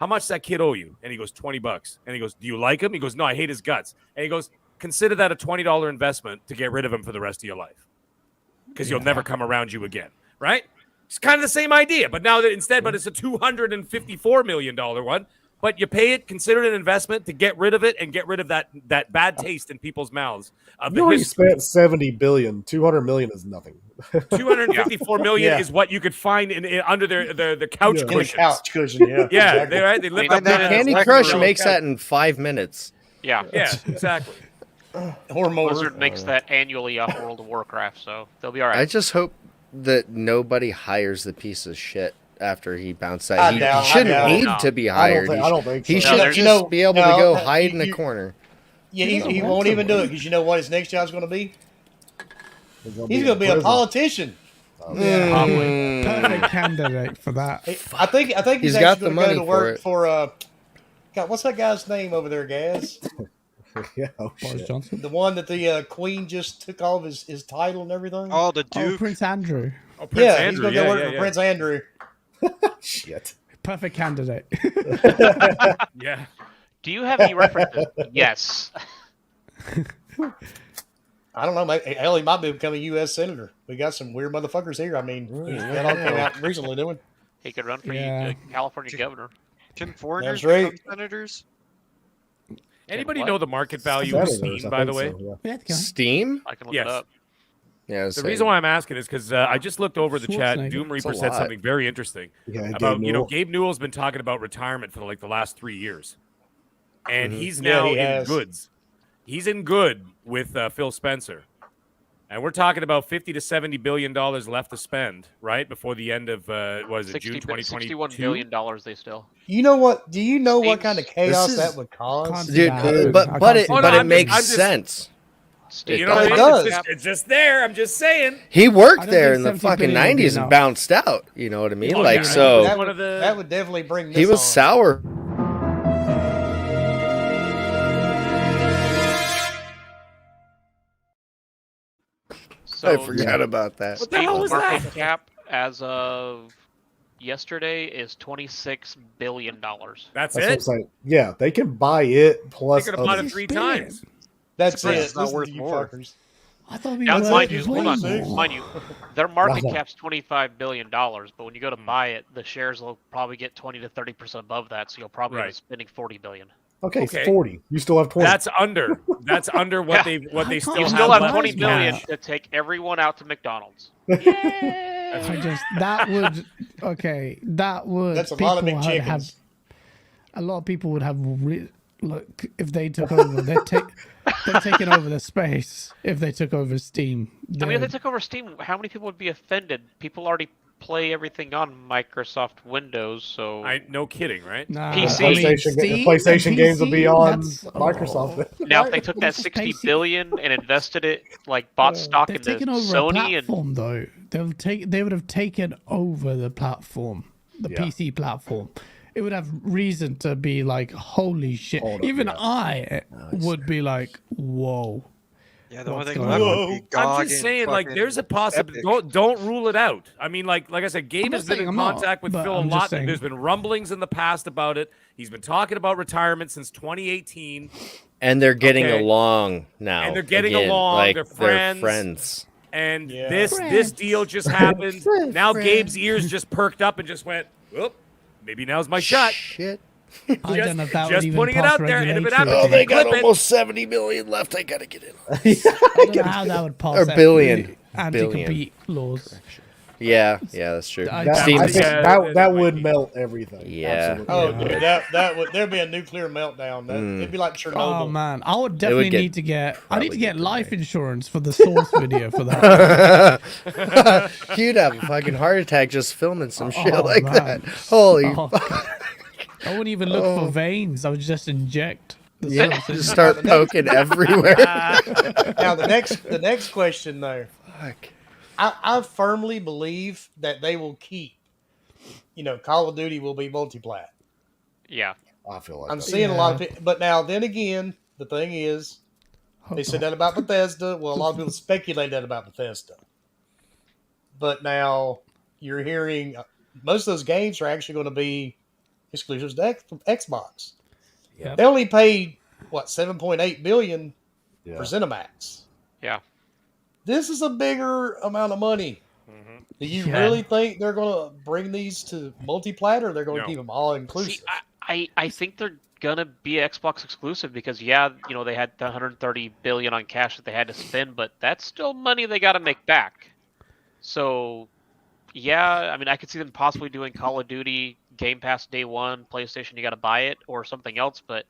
"How much does that kid owe you?" And he goes, $20. And he goes, "Do you like him?" He goes, "No, I hate his guts." And he goes, "Consider that a $20 investment to get rid of him for the rest of your life, because you'll never come around you again." Right? It's kind of the same idea, but now that but it's a $254 million one. But you pay it, consider it an investment to get rid of it and get rid of that bad taste in people's mouths of You the already history. spent $70 billion. $200 million is nothing. 254 million Yeah. is what you could find in under the couch Yeah. In the cushions. couch cushion, yeah. Yeah, exactly. they lift I up mean, that Candy and Crush it's makes couch. that in 5 minutes. Yeah. Yeah, exactly. Or more. Blizzard makes that annually off World of Warcraft, so they'll be all right. I just hope that nobody hires the piece of shit after he bounced I out. He doubt- I shouldn't doubt. need No. to be I hired. don't think He so. should No, just there's- be able to no, go no, hide in a you- corner. Yeah, He's he not won't even do rental. it because you know what his next job's going to be? He's He's going to be a prison. politician. Perfect candidate for that. I think he's He's got actually the going to go money to for work it. for God, what's that guy's name over there, Gaz? Yeah, oh, Boris shit. Johnson. The one that the Queen just took off his title and everything. Oh, the Oh, Duke. Prince Andrew. Oh, Prince yeah, Andrew. he's going to go yeah, work yeah, for yeah. Prince Andrew. Shit. Perfect candidate. Yeah. Do you have any references? Yes. I don't know. Hell, he might be becoming a U.S. senator. We got some weird motherfuckers here. I mean, that all came out recently, didn't we? He could run for Yeah. California governor. Can foreigners That's right. become senators? Anybody What? know the market value of Senators, Steam, I by the think way? so, yeah. Yeah, go on. Steam? I can look Yes. it up. Yeah. The reason why I'm asking is because I just looked over the chat. Schwarzenegger. Doom Reaper It's a said lot. something very interesting Yeah, about Gabe Newell. Gabe Newell's been talking about retirement for like the last 3 years, and he's Yeah, now he in has. goods. He's in good with Phil Spencer, and we're talking about $50 to $70 billion left to spend right before the end of was it June 2022? $61 billion they still. You know what? Do you know what Steve's- kind of chaos is- that would cause? Can't see Dude, that happening. I but can't see Oh, no, but that. it I'm makes just- sense. Steve, You know what I It mean? does. It's just there. I'm just saying. He I worked don't there think in the 70 fucking billion would be 90s and enough. bounced out. You know what I mean? Oh, like yeah. so, that one would, of the- that would definitely bring this he was on. sour. So I forgot about that. What the hell was Steve's market that? cap as of yesterday is $26 billion. That's That's what it. I'm saying. Yeah, they can buy it They plus could have bought other- it 3 Billion. times. That's Surprised it. it's not Listen worth to you more. fuckers. I thought we Now, were mind you, way hold on, more. mind you, their market Wow. cap's $25 billion, but when you go to buy it, the shares will probably get 20 to 30% above that, so you'll probably end Right. up spending $40 billion. Okay, Okay. it's 40. You still have 20. That's under. That's under what Yeah. they still You You have still have left 20 in billion cash. to take everyone out to McDonald's. I just that would that would That's a lot of people big would have chickens. a lot of people would have look if they took over they're taking over the space if they took over Steam. I mean, if they took over Steam, how many people would be offended? People already play everything on Microsoft Windows, so No kidding, right? Nah, PC. The PlayStation games will be on Microsoft. Now, if they took that 60 billion and invested it, like bought stock They've into taken over a Sony platform, though. They would have taken over the platform, the PC platform. It would have reason to be like, holy shit. Even I would be like, whoa. Yeah, the only What's thing going left on? would be GOG I'm just saying, and like, there's a possibility. Don't rule it out. I mean, like I said, Gabe has been in contact with Phil a lot. There's been rumblings in the past about it. He's been talking about retirement since 2018. And they're getting along now. And they're getting again. along. Like, they're friends. And this deal just happened. Now Gabe's ears just perked up and just went, whoop, maybe now's my shot. Shit. I don't know if that just would even putting it pass out there, and if it regulatory. happens, they got almost 70 million left. I gotta get in. I don't know how that would pass. Or billion. Anti-compete laws. Yeah, that's true. I I think that would melt everything. Yeah. Absolutely. Oh, dude, that would there'd be a nuclear meltdown. It'd be like Chernobyl. Oh man, I would definitely get- need to get. I need to get life insurance for the source video for that. You'd have a fucking heart attack just filming some shit Oh, like man. that. Holy Oh, fuck. I wouldn't even look for veins. I would just inject. The Yeah, source just in. start poking everywhere. Now the next question though, Fuck. I firmly believe that they will keep, Call of Duty will be multi-plat. Yeah. I feel like I'm that. seeing a lot of people, but now then again, the thing is, they said that about Bethesda. Well, a lot of people speculate that about Bethesda. But now you're hearing most of those games are actually going to be exclusives to Xbox. Yep. They only paid $7.8 billion Yeah. for ZeniMax. Yeah. This is a bigger amount of money. Mm-hmm. Do you Yeah. really think they're going to bring these to multi-plat, or they're going to No. keep them all inclusive? See, I think they're gonna be Xbox exclusive because they had the 130 billion on cash that they had to spend, but that's still money they got to make back. So, yeah, I mean, I could see them possibly doing Call of Duty Game Pass day one, PlayStation, you got to buy it, or something else. But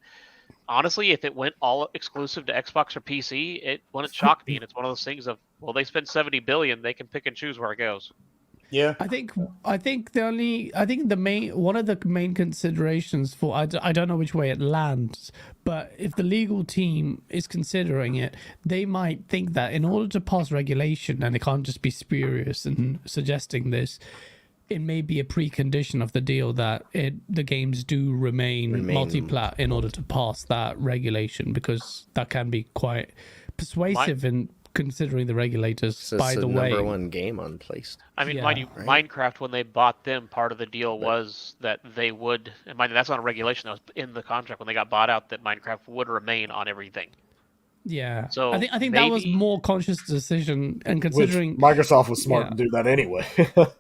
honestly, if it went all exclusive to Xbox or PC, it wouldn't shock me. And it's one of those things of, well, they spent 70 billion, they can pick and choose where it goes. Yeah. I think one of the main considerations for I don't know which way it lands, but if the legal team is considering it, they might think that in order to pass regulation, and it can't just be spurious and suggesting this, it may be a precondition of the deal that the games do remain multi-plat in order to pass that regulation, because that can be quite persuasive in considering the regulators. By the way, number one game on PlayStation. I mean, Yeah. mind you, Minecraft, when they bought them, part of the deal was that they would, and mind you, that's not a regulation that was in the contract when they got bought out, that Minecraft would remain on everything. yeah. So I think that was maybe- more conscious decision, and Which considering Microsoft was smart Yeah. to do that anyway.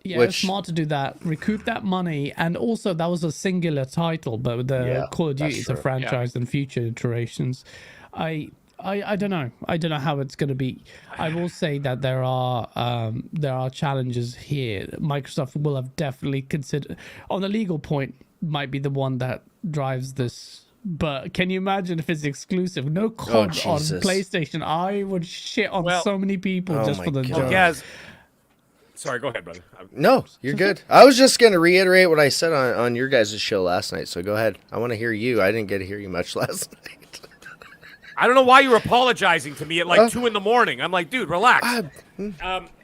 yeah, it's smart to do that, recoup that money, and also that was a singular title, but with the Yeah, Call of Duty, that's it's a true. franchise and future iterations. I don't know. I don't know how it's going to be. I will say that there are challenges here. Microsoft will have definitely considered, on the legal point, might be the one that drives this. But can you imagine if it's exclusive? No COD on Jesus. PlayStation. I would shit on so many people just for the God. joke. Gaz, sorry, go ahead, brother. No, you're good. I was just going to reiterate what I said on your guys' show last night, so go ahead. I want to hear you. I didn't get to hear you much last night. I don't know why you were apologizing to me at like 2 a.m. I'm like, dude, relax.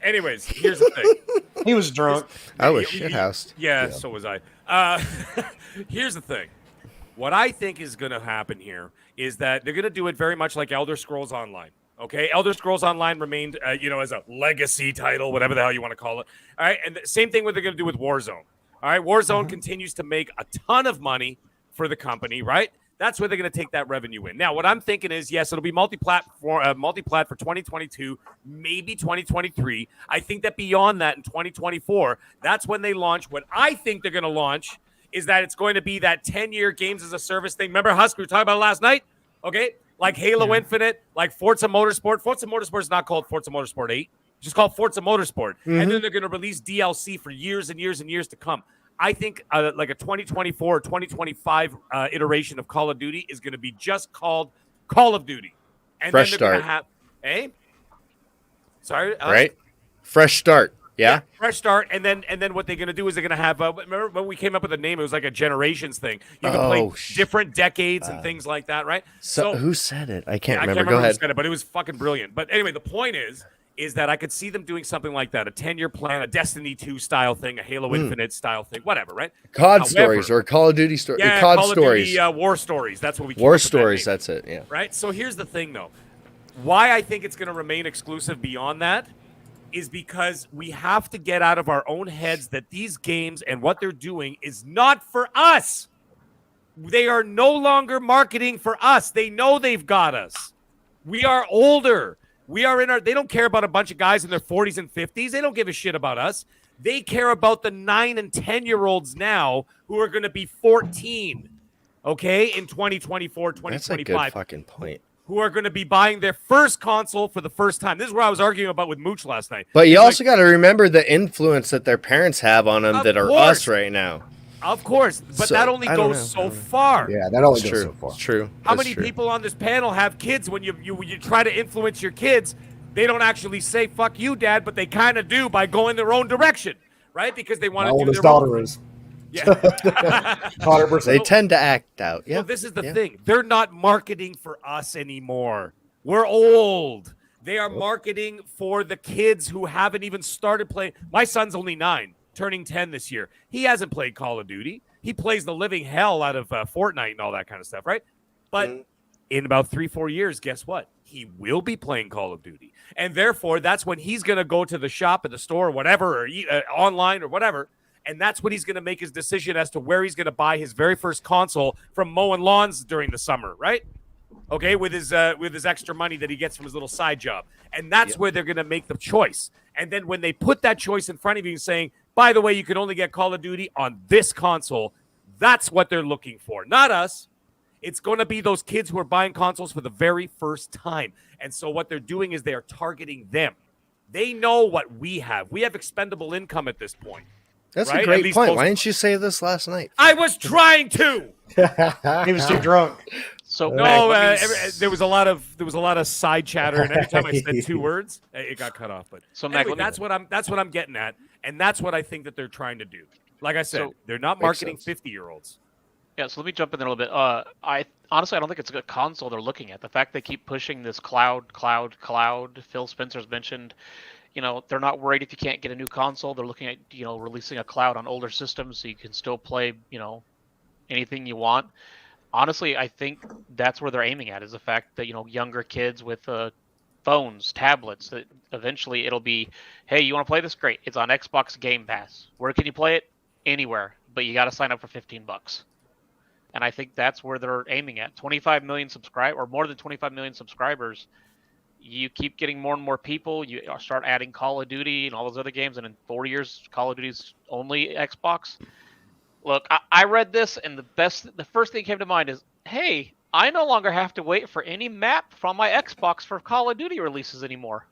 Anyways, here's the thing. He was drunk. I was shithoused. Yeah, so was I. Here's the thing. What I think is going to happen here is that they're going to do it very much like Elder Scrolls Online. Okay, Elder Scrolls Online remained, as a legacy title, whatever the hell you want to call it. All right, and the same thing what they're going to do with Warzone. All right, Warzone continues to make a ton of money for the company, right? That's where they're going to take that revenue in. Now, what I'm thinking is, yes, it'll be multi-plat for 2022, maybe 2023. I think that beyond that in 2024, that's when they launch. What I think they're going to launch is that it's going to be that 10-year games as a service thing. Remember, Husk, we were talking about it last night? Okay, like Halo Infinite, like Forza Motorsport. Forza Motorsport is not called Forza Motorsport 8. It's just called Forza Motorsport. And then they're going to release DLC for years and years and years to come. I think like a 2024 or 2025 iteration of Call of Duty is going to be just called Call of Duty. And Fresh then they're start. going to have, Sorry? Right? Fresh start. Yeah. Fresh start, and then what they're gonna do is they're gonna have. Remember when we came up with a name? It was like a generations thing. You can play different decades and things like that, right? So who said it? I can't remember. I can't remember Go ahead. who said it, but it was fucking brilliant. But anyway, the point is that I could see them doing something like that, a 10-year plan, a Destiny 2 style thing, a Halo Infinite style thing, whatever, right? COD stories or Call of Duty stories. Yeah, COD Call stories. of Duty, war stories. That's what we. War stories. That's it. Yeah. Right. So here's the thing, though. Why I think it's going to remain exclusive beyond that is because we have to get out of our own heads that these games and what they're doing is not for us. They are no longer marketing for us. They know they've got us. We are older. We are in our. They don't care about a bunch of guys in their 40s and 50s. They don't give a shit about us. They care about the 9 and 10-year-olds now who are going to be 14, okay, in 2024, 2025. That's a good fucking point. Who are going to be buying their first console for the first time. This is what I was arguing about with Mooch last night. But you also got to remember the influence that their parents have on them that are us right now. Of course, but that only goes so far. Yeah, that only goes so far. It's true. How many people on this panel have kids? When you try to influence your kids, they don't actually say "fuck you, Dad," but they kind of do by going their own direction, right? Because they want to do their own. Is. Yeah, 100%. They tend to act out. Yeah. Well, this is the thing. They're not marketing for us anymore. We're old. They are marketing for the kids who haven't even started playing. My son's only 9, turning 10 this year. He hasn't played Call of Duty. He plays the living hell out of Fortnite and all that kind of stuff, right? But in about 3-4 years, guess what? He will be playing Call of Duty. And therefore, that's when he's going to go to the shop at the store or whatever, or online or whatever. And that's when he's going to make his decision as to where he's going to buy his very first console from mowing lawns during the summer, right? Okay, with his extra money that he gets from his little side job. And that's where they're going to make the choice. And then when they put that choice in front of you and saying, by the way, you can only get Call of Duty on this console, that's what they're looking for. Not us. It's going to be those kids who are buying consoles for the very first time. And so what they're doing is they are targeting them. They know what we have. We have expendable income at this point. That's a great point. Why didn't you say this last night? I was trying to. He was too drunk. So no, there was a lot of side chatter, and every time I said 2 words, it got cut off. But so anyway, that's what I'm getting at, and that's what I think that they're trying to do. Like I said, they're not marketing 50-year-olds. Yeah, so let me jump in there a little bit. I honestly don't think it's a good console they're looking at. The fact they keep pushing this cloud. Phil Spencer's mentioned. They're not worried if you can't get a new console. They're looking at, releasing a cloud on older systems so you can still play, anything you want. Honestly, I think that's where they're aiming at, is the fact that, younger kids with phones, tablets, that eventually it'll be, hey, you want to play this? Great. It's on Xbox Game Pass. Where can you play it? Anywhere. But you got to sign up for $15. And I think that's where they're aiming at. 25 million subscribers, or more than 25 million subscribers. You keep getting more and more people. You start adding Call of Duty and all those other games, and in 4 years, Call of Duty's only Xbox. Look, I read this, and the first thing that came to mind is, hey, I no longer have to wait for any map from my Xbox for Call of Duty releases anymore.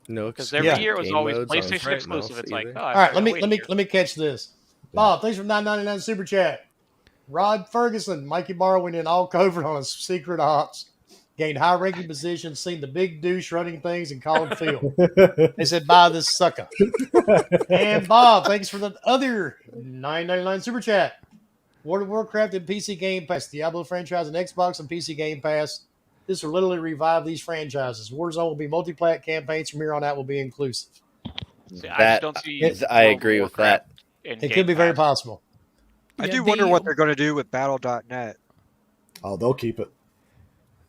No, because every year it was always PlayStation exclusive. It's like, all right, let me catch this. Bob, thanks for $9.99 super chat. Rod Ferguson, Mikey Barr went in all covert on a secret ops. Gained high-ranking positions, seen the big douche running things in Call of Field. They said, buy this sucker. And Bob, thanks for the other $9.99 super chat. World of Warcraft and PC Game Pass. Diablo franchise and Xbox and PC Game Pass. This will literally revive these franchises. Warzone will be multi-plat campaigns from here on out will be inclusive. See, I just don't see I agree with that. It could be very possible. I do wonder what they're going to do with Battle.net. Oh, they'll keep it.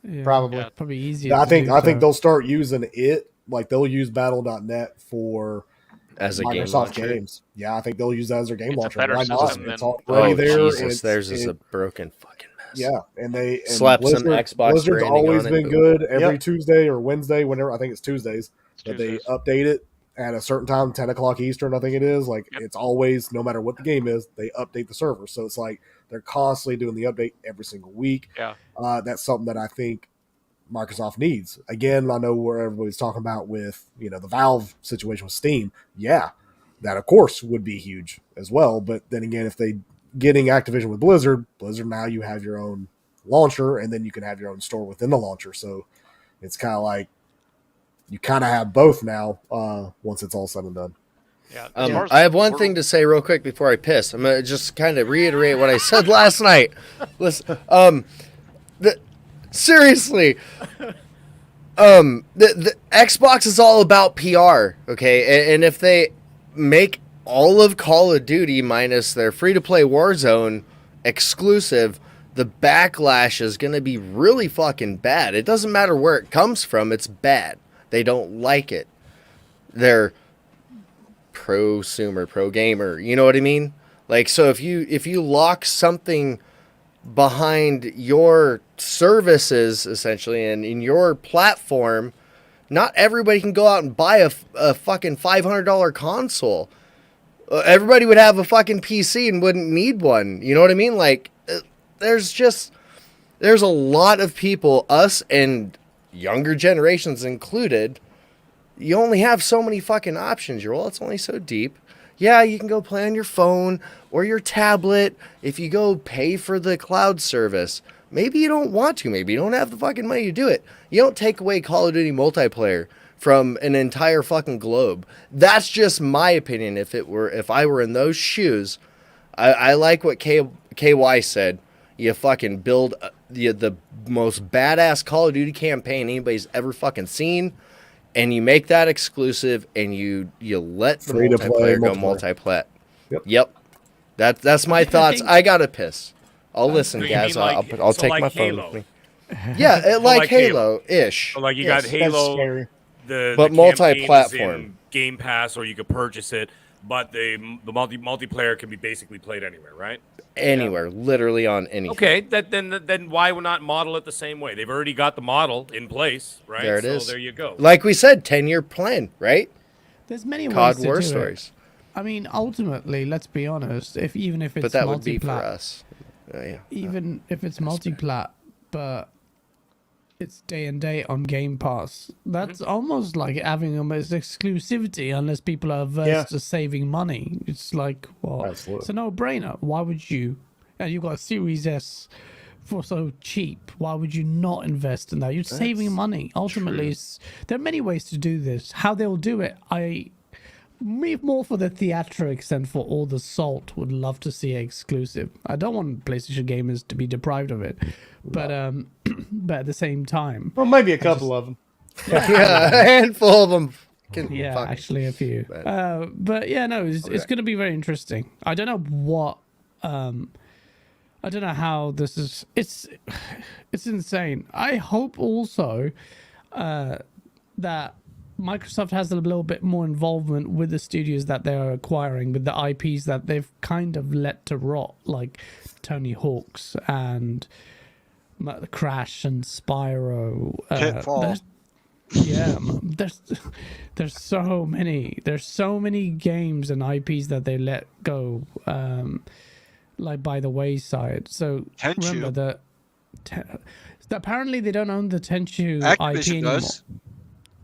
Yeah, probably easier. I think they'll start using it. Like they'll use Battle.net for as a Microsoft game games. Yeah, I think they'll use that as their game launcher. Why not? It's already there. Jesus, theirs is a broken fucking mess. Yeah, and they slap some Xbox. Blizzard's always been good every Tuesday or Wednesday, whenever. I think it's Tuesdays. But they update it at a certain time, 10 o'clock Eastern, I think it is. Like it's always, no matter what the game is, they update the server. So it's like they're constantly doing the update every single week. Yeah, that's something that I think Microsoft needs. Again, I know where everybody's talking about with the Valve situation with Steam. Yeah, that of course would be huge as well. But then again, if they getting Activision with Blizzard now you have your own launcher, and then you can have your own store within the launcher. So it's kind of like you kind of have both now once it's all said and done. Yeah. I have one thing to say real quick before I piss. I'm gonna just kind of reiterate what I said last night. Listen, seriously, the Xbox is all about PR, okay? And if they make all of Call of Duty minus their free-to-play Warzone exclusive, the backlash is going to be really fucking bad. It doesn't matter where it comes from, it's bad. They don't like it. They're prosumer, pro gamer, you know what I mean? Like, so if you lock something behind your services, essentially, and in your platform, not everybody can go out and buy a fucking $500 console. Everybody would have a fucking PC and wouldn't need one. You know what I mean? Like, there's a lot of people, us and younger generations included, you only have so many fucking options. Your wallet's only so deep. Yeah, you can go play on your phone or your tablet if you go pay for the cloud service. Maybe you don't want to. Maybe you don't have the fucking money to do it. You don't take away Call of Duty multiplayer from an entire fucking globe. That's just my opinion. If I were in those shoes, I like what KY said. You fucking build the most badass Call of Duty campaign anybody's ever fucking seen, and you make that exclusive, and you let the multiplayer go multiplat. Yep. That's my thoughts. I gotta piss. I'll listen, guys. Like, I'll take like my phone Halo. with me. Yeah, like Halo-ish. So like you Yes, got that's Halo, scary. but multi-platform. Game Pass, or you could purchase it. But the multiplayer can be basically played anywhere, right? Anywhere, literally on anything. Okay, then why not model it the same way? They've already got the model in place, right? There it is. There you go. Like we said, 10-year plan, right? There's many COD ways to War do Stories. it. I mean, ultimately, let's be honest. Even if it's But that would be for us. Yeah. Even if it's multi-plat, but it's day and date on Game Pass, that's almost like having almost exclusivity unless people are averse to saving money. It's like, well, it's a no-brainer. Why would you? And you've got a Series S for so cheap. Why would you not invest in that? You're saving money. Ultimately, there are many ways to do this. How they'll do it, more for the theatrics than for all the salt. Would love to see exclusive. I don't want PlayStation gamers to be deprived of it, but but at the same time, Well, maybe a couple of them. Yeah, a handful of them. Actually a few. But yeah, no, it's going to be very interesting. I don't know what. I don't know how this is. It's insane. I hope also that Microsoft has a little bit more involvement with the studios that they are acquiring, with the IPs that they've kind of let to rot, like Tony Hawk's and Crash and Spyro. Pitfall. There's so many games and IPs that they let go, like by the wayside. So Tenchu. remember apparently they don't own the Tenchu Activision IP anymore. does.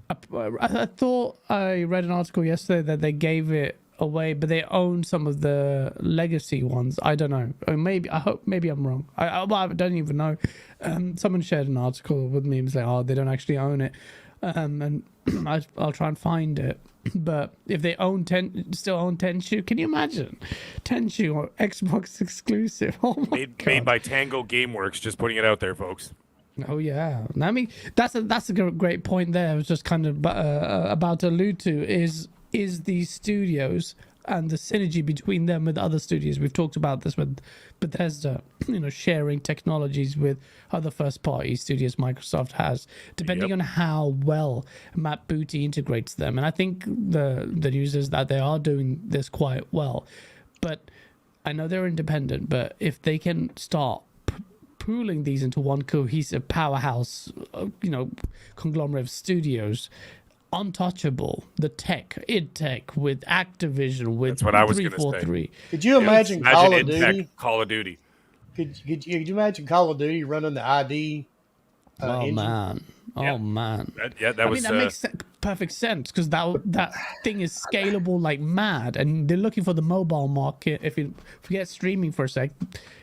I thought I read an article yesterday that they gave it away, but they own some of the legacy ones. I don't know. Or maybe I'm wrong. I don't even know. Someone shared an article with me and said, "Oh, they don't actually own it," and I'll try and find it. But if they still own Tenchu, can you imagine Tenchu or Xbox exclusive? Oh my God. Made by Tango GameWorks. Just putting it out there, folks. Oh yeah, I mean that's a great point there. I was just kind of about to allude to is these studios and the synergy between them with other studios. We've talked about this with Bethesda, sharing technologies with other first-party studios Microsoft has, depending on how well Matt Booty integrates them. And I think the news is that they are doing this quite well. But I know they're independent, but if they can start pooling these into one cohesive powerhouse, conglomerate of studios, untouchable. The id Tech with Activision, with That's what I was gonna say. 343. Could you imagine Call of Duty? Call of Duty. Could you imagine Call of Duty running the ID? Engine? Man. Oh man. That makes perfect sense because that thing is scalable like mad, and they're looking for the mobile market. If you forget streaming for a sec,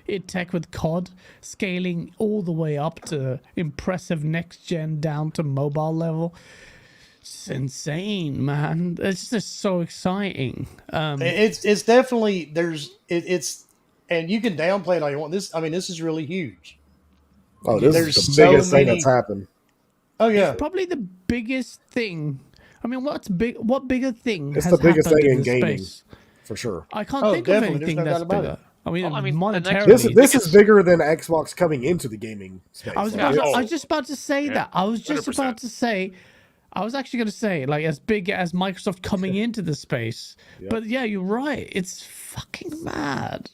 id Tech with COD scaling all the way up to impressive next gen down to mobile level. It's insane, man. It's just so exciting. It's definitely it's and you can downplay it all you want. This is really huge. Oh, this There's is the so biggest thing many- that's happened. Oh yeah, It's probably the biggest thing. I mean, what bigger thing It's has the biggest happened thing in in this gaming. space? For sure. I can't Oh, think of definitely. There's anything no that's doubt about bigger. it. I mean, Well, I mean, the next- monetarily. This is bigger than Xbox coming into the gaming space. I was Like, just about to say Yeah, that. I was just 100%. about to say. I was actually going to say, like, as big as Microsoft coming into the space. But yeah, you're right. It's fucking mad,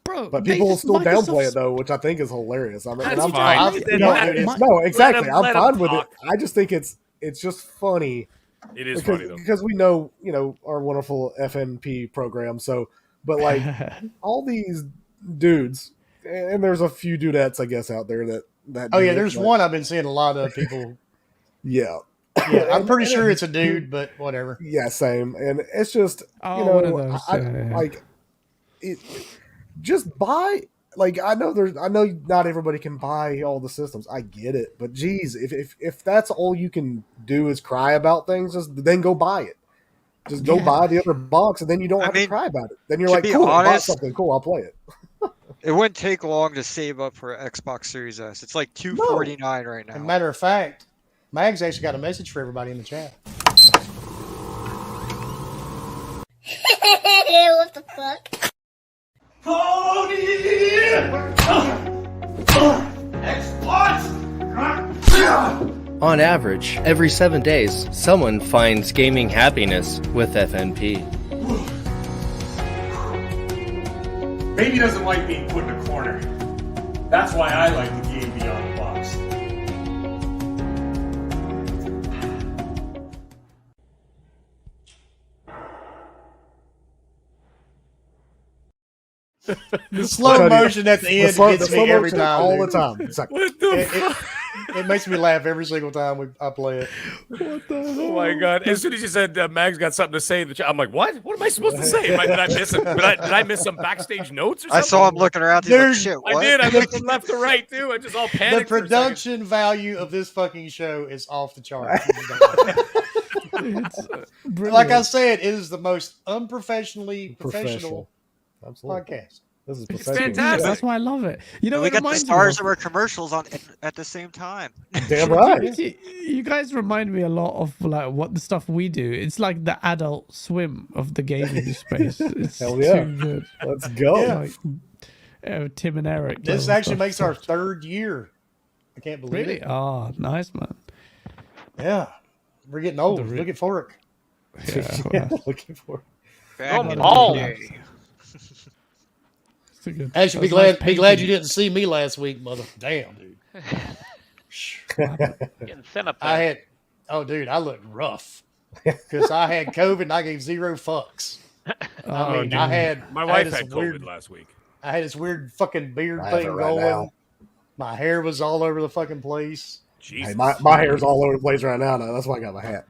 bro. but they people just- still downplay Microsoft's- it though, which I think is hilarious. I mean, and That's I'm fine. I'm- Then no, let- it's- my- no, exactly. let 'em I'm fine with it. talk. I just think it's just funny It is because funny though. because we know our wonderful FNP program. So, but like all these dudes, and there's a few dudettes, I guess, out there that. oh do yeah. it, There's but- one I've been seeing a lot of people. Yeah. Yeah, I'm pretty And sure it's a dude, but whatever. Yeah, same. And it's just Oh, one of those, I, yeah. like it. Just buy. Like I know not everybody can buy all the systems. I get it, but geez, if that's all you can do is cry about things, then go buy it. Just go buy the other box, and then you don't have to cry about it. Then you're to like, be cool, I bought honest- something cool. I'll play it. It wouldn't take long to save up for Xbox Series S. It's like $249 right As a now. matter of fact, Mag's actually got a message for everybody in the chat. What the fuck? On average, every 7 days, someone finds gaming happiness with FNP. Baby doesn't like being put in a corner. That's why I like the game beyond the box. The slow motion at the end gets me every motion time. all dude. the time. It's like, What the It makes me laugh every single time I play it. Oh my god! As soon as you said Mag's got something to say, in the chat, I'm like, "What? What am I supposed to say? Did I miss it? Did I miss some backstage notes or something?" I saw him looking around. He's like, Dude, shit, what? I did. I looked from left to right too. I just all The panicked. for a second. production value of this fucking show is off the charts. It's Like I said, it is the most unprofessionally professional Absolutely. podcast. This is It's professional. fantastic. That's why I love it. You know, we it got the reminds me stars of- of our commercials on at the same time. Damn right. You guys remind me a lot of like what the stuff we do. It's like the Adult Swim of the gaming space. It's Hell yeah. too good. Let's go. Like, Tim and Eric. This level actually stuff. makes our third year. I can't believe Really? it. Oh, nice, man. Yeah. We're getting old. Look at Fork. Yeah, Yeah, well, looking for. Back in the balls. day. it's a good. Actually, that's be nice glad you painting. didn't see me last week, mother. Damn, dude. Getting thin up there. I had, dude, I looked rough because I had COVID and I gave zero fucks. I mean, I had My I wife this had COVID weird, last week. I had this weird fucking beard I have thing it right going. now. My hair was all over the fucking place. Jesus. Hey, my hair's all over the place right now. Though. That's why I got my hat.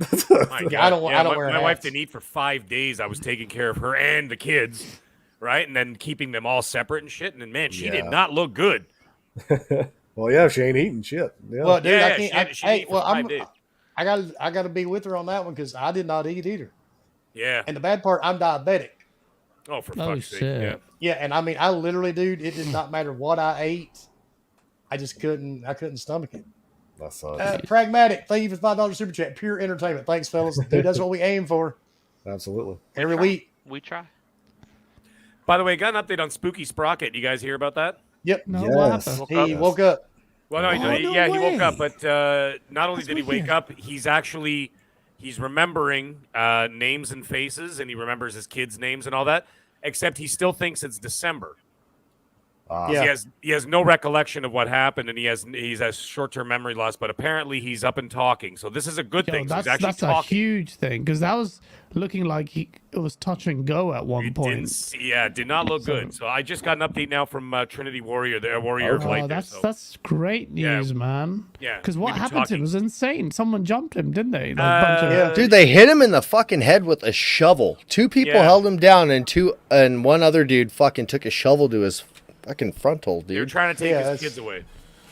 My Yeah, God. I don't wear My wife hats. didn't eat for 5 days. I was taking care of her and the kids, right? And then keeping them all separate and shit. And then, man, she did Yeah. not look good. Well, yeah, she ain't eating shit. Yeah. Well, dude, Yeah, I yeah, can't. she didn't eat for 5 I'm. days. I got to be with her on that one because I did not eat either. Yeah. And the bad part, I'm diabetic. Oh, for Oh, fuck's sake. shit. Yeah. Yeah, and I mean, I literally, dude, it did not matter what I ate. I just couldn't. I couldn't stomach it. That sucks. Pragmatic. Thank you for $5 super chat. Pure entertainment. Thanks, fellas. Dude, that's what we aim for Absolutely. every week. We try. By the way, got an update on Spooky Sprocket. You guys hear about that? Yep. No, Yes. what happened? He woke up. Well, no, Oh, no yeah, he woke way. up, but not only That's did he wake weird. up, he's remembering names and faces, and he remembers his kids' names and all that. Except he still thinks it's December. Yeah. He has no recollection of what happened, and he has short-term memory loss. But apparently, he's up and talking. So this is a good Yo, thing. So he's that's actually a talking. huge thing because that was looking like it was touch and go at one point. Did not look good. So I just got an update now from Trinity Warrior, the Warrior Flight. Oh, there, that's so. that's great Yeah. news, man. Yeah, Because we've what been happened to talking. him was insane. Someone jumped him, didn't they? Like, a bunch of, Yeah. Dude, they hit him in the fucking head with a shovel. 2 people Yeah. held him down, and one other dude fucking took a shovel to his fucking frontal, They're dude. trying to take Yeah, his that's- kids away.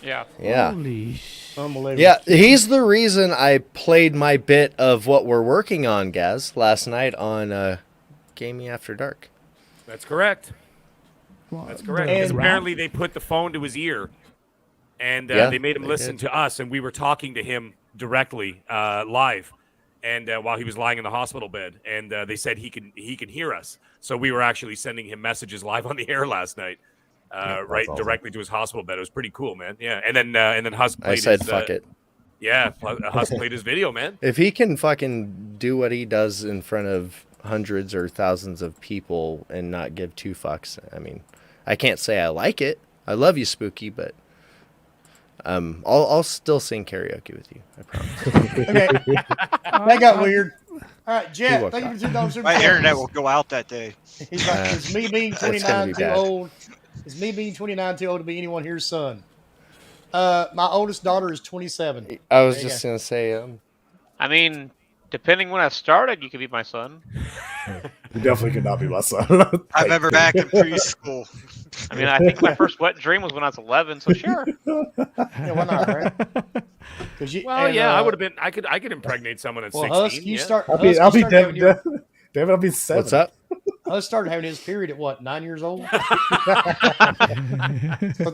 Yeah. Yeah. Holy Unbelievable. Yeah, he's the reason I played my bit of what we're working on, Gaz, last night on Gaming After Dark. That's correct. That's correct. Because And- apparently they put the phone to his ear, and Yeah, they made him they listen did. to us, and we were talking to him directly live, and while he was lying in the hospital bed, and they said he can hear us. So we were actually sending him messages live on the air last night, right awesome. directly to his hospital bed. It was pretty cool, man. Yeah, and then Husk played I said, his, fuck it. Yeah, Husk played his video, man. If he can fucking do what he does in front of hundreds or thousands of people and not give two fucks, I mean, I can't say I like it. I love you, Spooky, but I'll still sing karaoke with you. I promise. Okay. That got weird. All right, Jet, You're thank you welcome. for $2 super My chats. internet will go out that day. He's like, is me being That's gonna 29 be too bad. old? Is me being 29 too old to be anyone here's son? My oldest daughter is 27. I was There you just going to say, I mean, depending when I started, you could be my son. You definitely could not be my son. I remember back in preschool. I mean, I think my first wet dream was when I was 11, so sure. Yeah, why not, right? 'Cause you, Well, and, yeah, I would have been. I could impregnate someone at Well, 16. Husk, you yeah. start. I'll be Husk, you started David. having your- David, I'll be 7. what's up? Husk started having his period at what, 9 years old? Something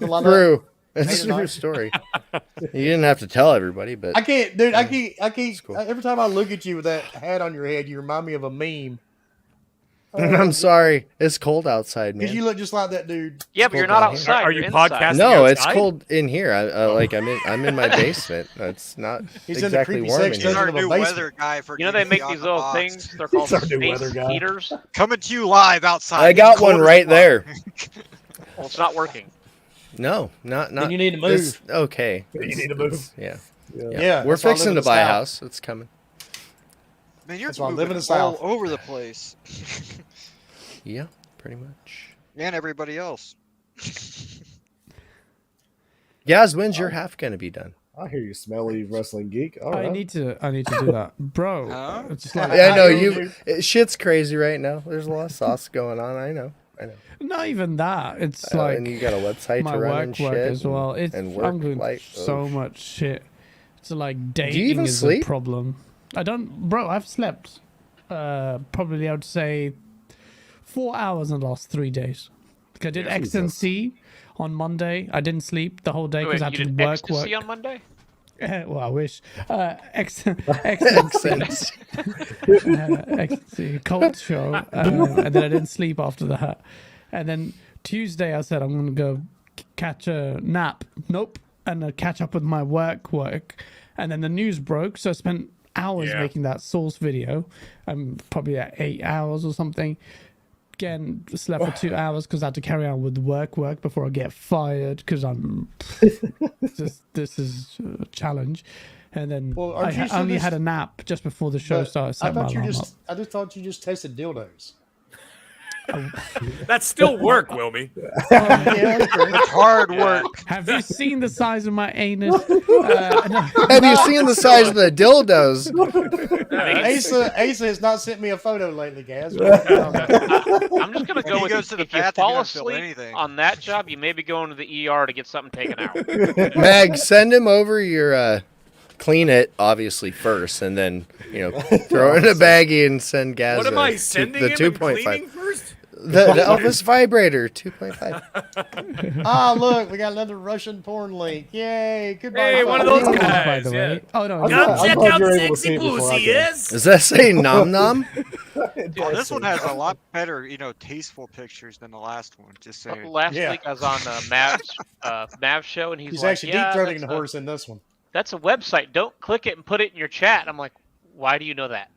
like that. True. It's a Maybe true not. story. You didn't have to tell everybody, but I can't, dude. I can't. It's cool. Every time I look at you with that hat on your head, you remind me of a meme. I'm sorry. It's cold outside, Because man. you look just like that dude. Yeah, but you're Hold not on here. outside. Are you're you inside. podcasting? No, it's outside? cold in here. I'm in my basement. It's not He's in the exactly creepy warm in section. He's here. our of a new basement. weather guy for You know they Gaming make Beyond these the little Box. things. They're called He's our new space weather guy. heaters. Coming to you live outside. I got It's cold one as right fuck. there. Well, it's not working. No, not. Then you need to this- move. okay. You need to move. Yeah. Yeah, We're that's why I live fixing in to the buy a South. house. It's coming. Man, you're That's why I moving live in the all South. over the place. Yeah, pretty much. And everybody else. Yaz, when's your half gonna be done? I hear you, smelly wrestling geek. All I right. need to do that, bro. Huh? It's just like Yeah, I know I you. do. Shit's crazy right now. There's a lot of sauce going on. I know. not even that. It's like and you got a website my to run and work shit as well. It's and I'm work doing like so much shit. It's like dating even is sleep? a problem. I don't, bro. I've slept probably I would say 4 hours in the last 3 days. Like I did XNC on Monday. I didn't sleep the whole day Wait, because I you had to did work. ecstasy on Monday? Well, I wish. XNC, XNC, cult show, and then I didn't sleep after that. And then Tuesday, I said I'm gonna go catch a nap. Nope, and catch up with my work. And then the news broke, so I spent hours Yeah. making that source video. I'm probably at 8 hours or something. Again, slept for 2 hours because I had to carry on with work before I get fired because I'm this is a challenge. And then Well, aren't you I still only just- had a nap just before the show But started. Set my alarm up. I just thought you just tested dildos. That's still work, Wilmy. Yeah, that's true. It's hard work. Have you seen the size of my anus? Have you seen the size of the dildos? Asa has not sent me a photo lately, Gaz. I'm just gonna When go he with goes to the if you bathroom, fall he doesn't feel asleep anything. on that job, you may be going to the ER to get something taken out. Mag, send him over your clean it obviously first, and then throw it in a baggie and send Gaz What am I sending the him and 2.5. cleaning first? The Elvis vibrator 2.5. Ah, look, we got another Russian porn link. Yay! Goodbye. Hey, one of those fuck. guys. by the way. Yeah. Oh no, I'm no. glad- I'm glad you're able to see it before I can. Does that say nom nom? Oh, this one has a lot better, tasteful pictures than the last one. Just saying. Last Yeah. week I was on Mav's show, and he's He's like, actually "Yeah, deep throating that's the horse in this one. That's a website. Don't click it and put it in your chat." I'm like, "Why do you know that?"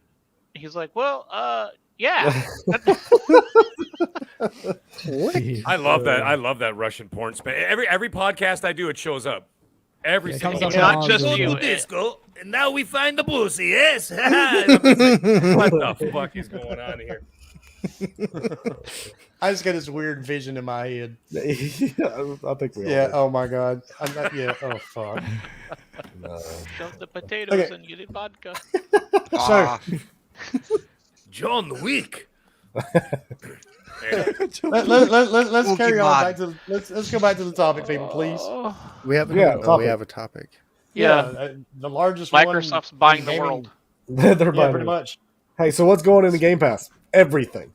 He's like, "Well, yeah." I love that. I love that Russian porn. Every podcast I do, it shows up. Every Yeah, it single comes one. up Not on just the- you. Disco, and now we find the pussy. Yes. And I'm just like, what the fuck is going on here? I just got this weird vision in my head. I think we all Yeah. do. Oh my god. I'm not. Yeah. Oh fuck. Shove the potatoes Okay. and you did vodka. Ah, John Wick. Let's carry on back to let's go back to the topic, people, please. We have topic. We have a topic. The largest Microsoft's one buying in the gaming. world. They're buying pretty it. much. Hey, so what's going in the Game Pass? Everything.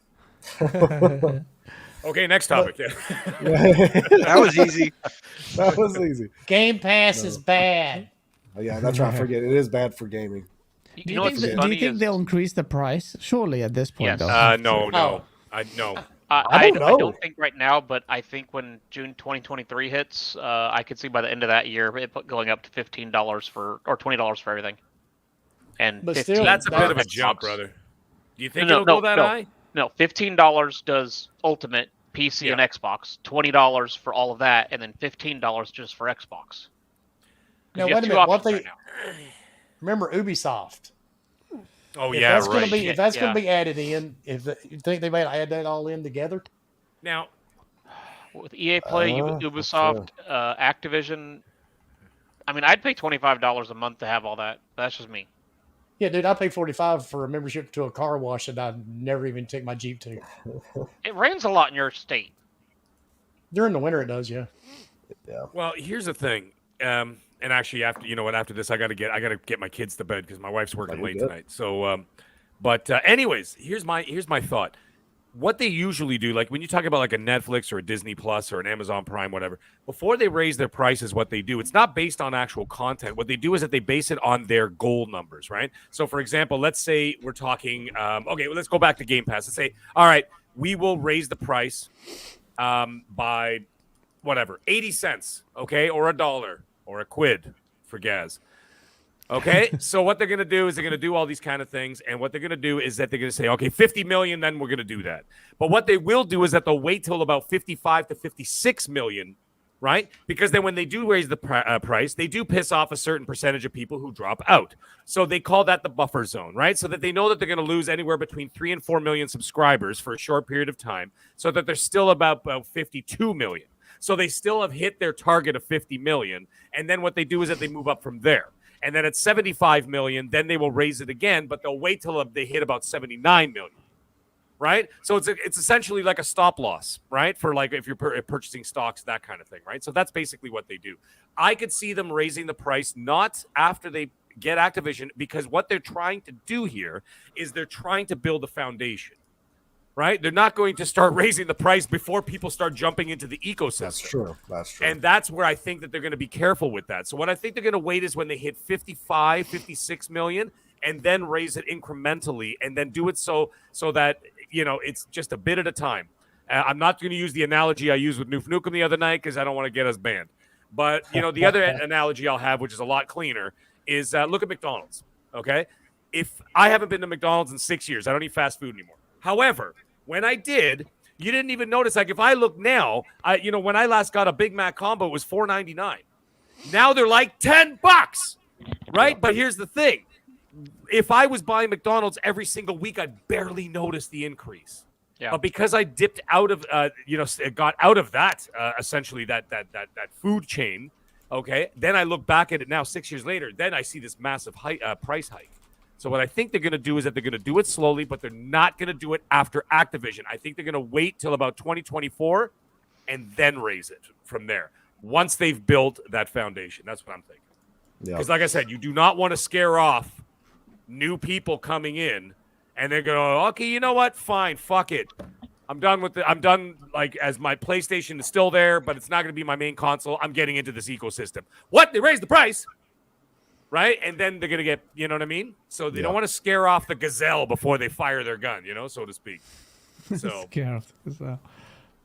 Okay, next topic. That was easy. That was easy. Game Pass is bad. Oh, yeah, that's right. Forget it. It is bad for gaming. You know what's do funny you think is- they'll increase the price? Surely at this point, Yes. they'll have to. No. Oh. No. I don't know. I don't think right now, but I think when June 2023 hits, I could see by the end of that year it going up to $15 or $20 for everything. And But 15 still, That's a bit of a Xbox. jump, brother. Do you think No, it'll go that no. high? No, $15 does Ultimate, PC, and Xbox. $20 for all of that, and then $15 just for Xbox. Now, You have wait a two minute. options right now. Remember Ubisoft. Oh If yeah, that's right. gonna be if that's Yeah. gonna be added in, you think they might add that all in together? Now, With EA Play, Ubisoft, Activision, I mean, I'd pay $25 a month to have all that. That's just me. Yeah, dude, I paid $45 for a membership to a car wash that I never even take my Jeep to. It rains a lot in your state. During the winter, it does, yeah. well, here's the thing. And actually, after this, I gotta get my kids to bed because my wife's working late tonight. So, anyways, here's my thought. What they usually do, like when you talk about like a Netflix or a Disney Plus or an Amazon Prime, whatever, before they raise their prices, what they do, it's not based on actual content. What they do is that they base it on their goal numbers, right? So, for example, let's say we're talking, let's go back to Game Pass. Let's say, all right, we will raise the price by whatever, 80 cents, okay, or $1 or a quid for Gaz. Okay, so what they're going to do is they're going to do all these kind of things, and what they're going to do is that they're going to say, okay, 50 million, then we're going to do that. But what they will do is that they'll wait till about 55 to 56 million, right? Because then when they do raise the price, they do piss off a certain percentage of people who drop out. So they call that the buffer zone, right? So that they know that they're going to lose anywhere between 3 and 4 million subscribers for a short period of time, so that they're still about 52 million. So they still have hit their target of 50 million, and then what they do is that they move up from there. And then at 75 million, then they will raise it again, but they'll wait till they hit about 79 million, right? So it's essentially like a stop loss, right? For like if you're purchasing stocks, that kind of thing, right? So that's basically what they do. I could see them raising the price not after they get Activision, because what they're trying to do here is they're trying to build a foundation, right? They're not going to start raising the price before people start jumping into the ecosystem. That's true. And that's where I think that they're going to be careful with that. So what I think they're going to wait is when they hit 55, 56 million, and then raise it incrementally, and then do it so that, it's just a bit at a time. I'm not going to use the analogy I used with Noof Nukem the other night because I don't want to get us banned. But, the other analogy I'll have, which is a lot cleaner, is look at McDonald's, okay? If I haven't been to McDonald's in 6 years, I don't eat fast food anymore. However, when I did, you didn't even notice. Like if I look now, when I last got a Big Mac combo, it was $4.99. Now they're like $10, right? But here's the thing: if I was buying McDonald's every single week, I'd barely notice the increase. Yeah. But because I dipped out of, got out of that essentially that food chain, okay. Then I look back at it now 6 years later. Then I see this massive price hike. So what I think they're going to do is that they're going to do it slowly, but they're not going to do it after Activision. I think they're going to wait till about 2024 and then raise it from there once they've built that foundation. That's what I'm thinking. Because like I said, you do not want to scare off new people coming in and they're going, okay, you know what? Fine, fuck it. I'm done with I'm done, like, as my PlayStation is still there, but it's not going to be my main console. I'm getting into this ecosystem. What? They raised the price. Right? And then they're going to get, you know what I mean? So they don't want to scare off the gazelle before they fire their gun, so to speak. So scare off the gazelle.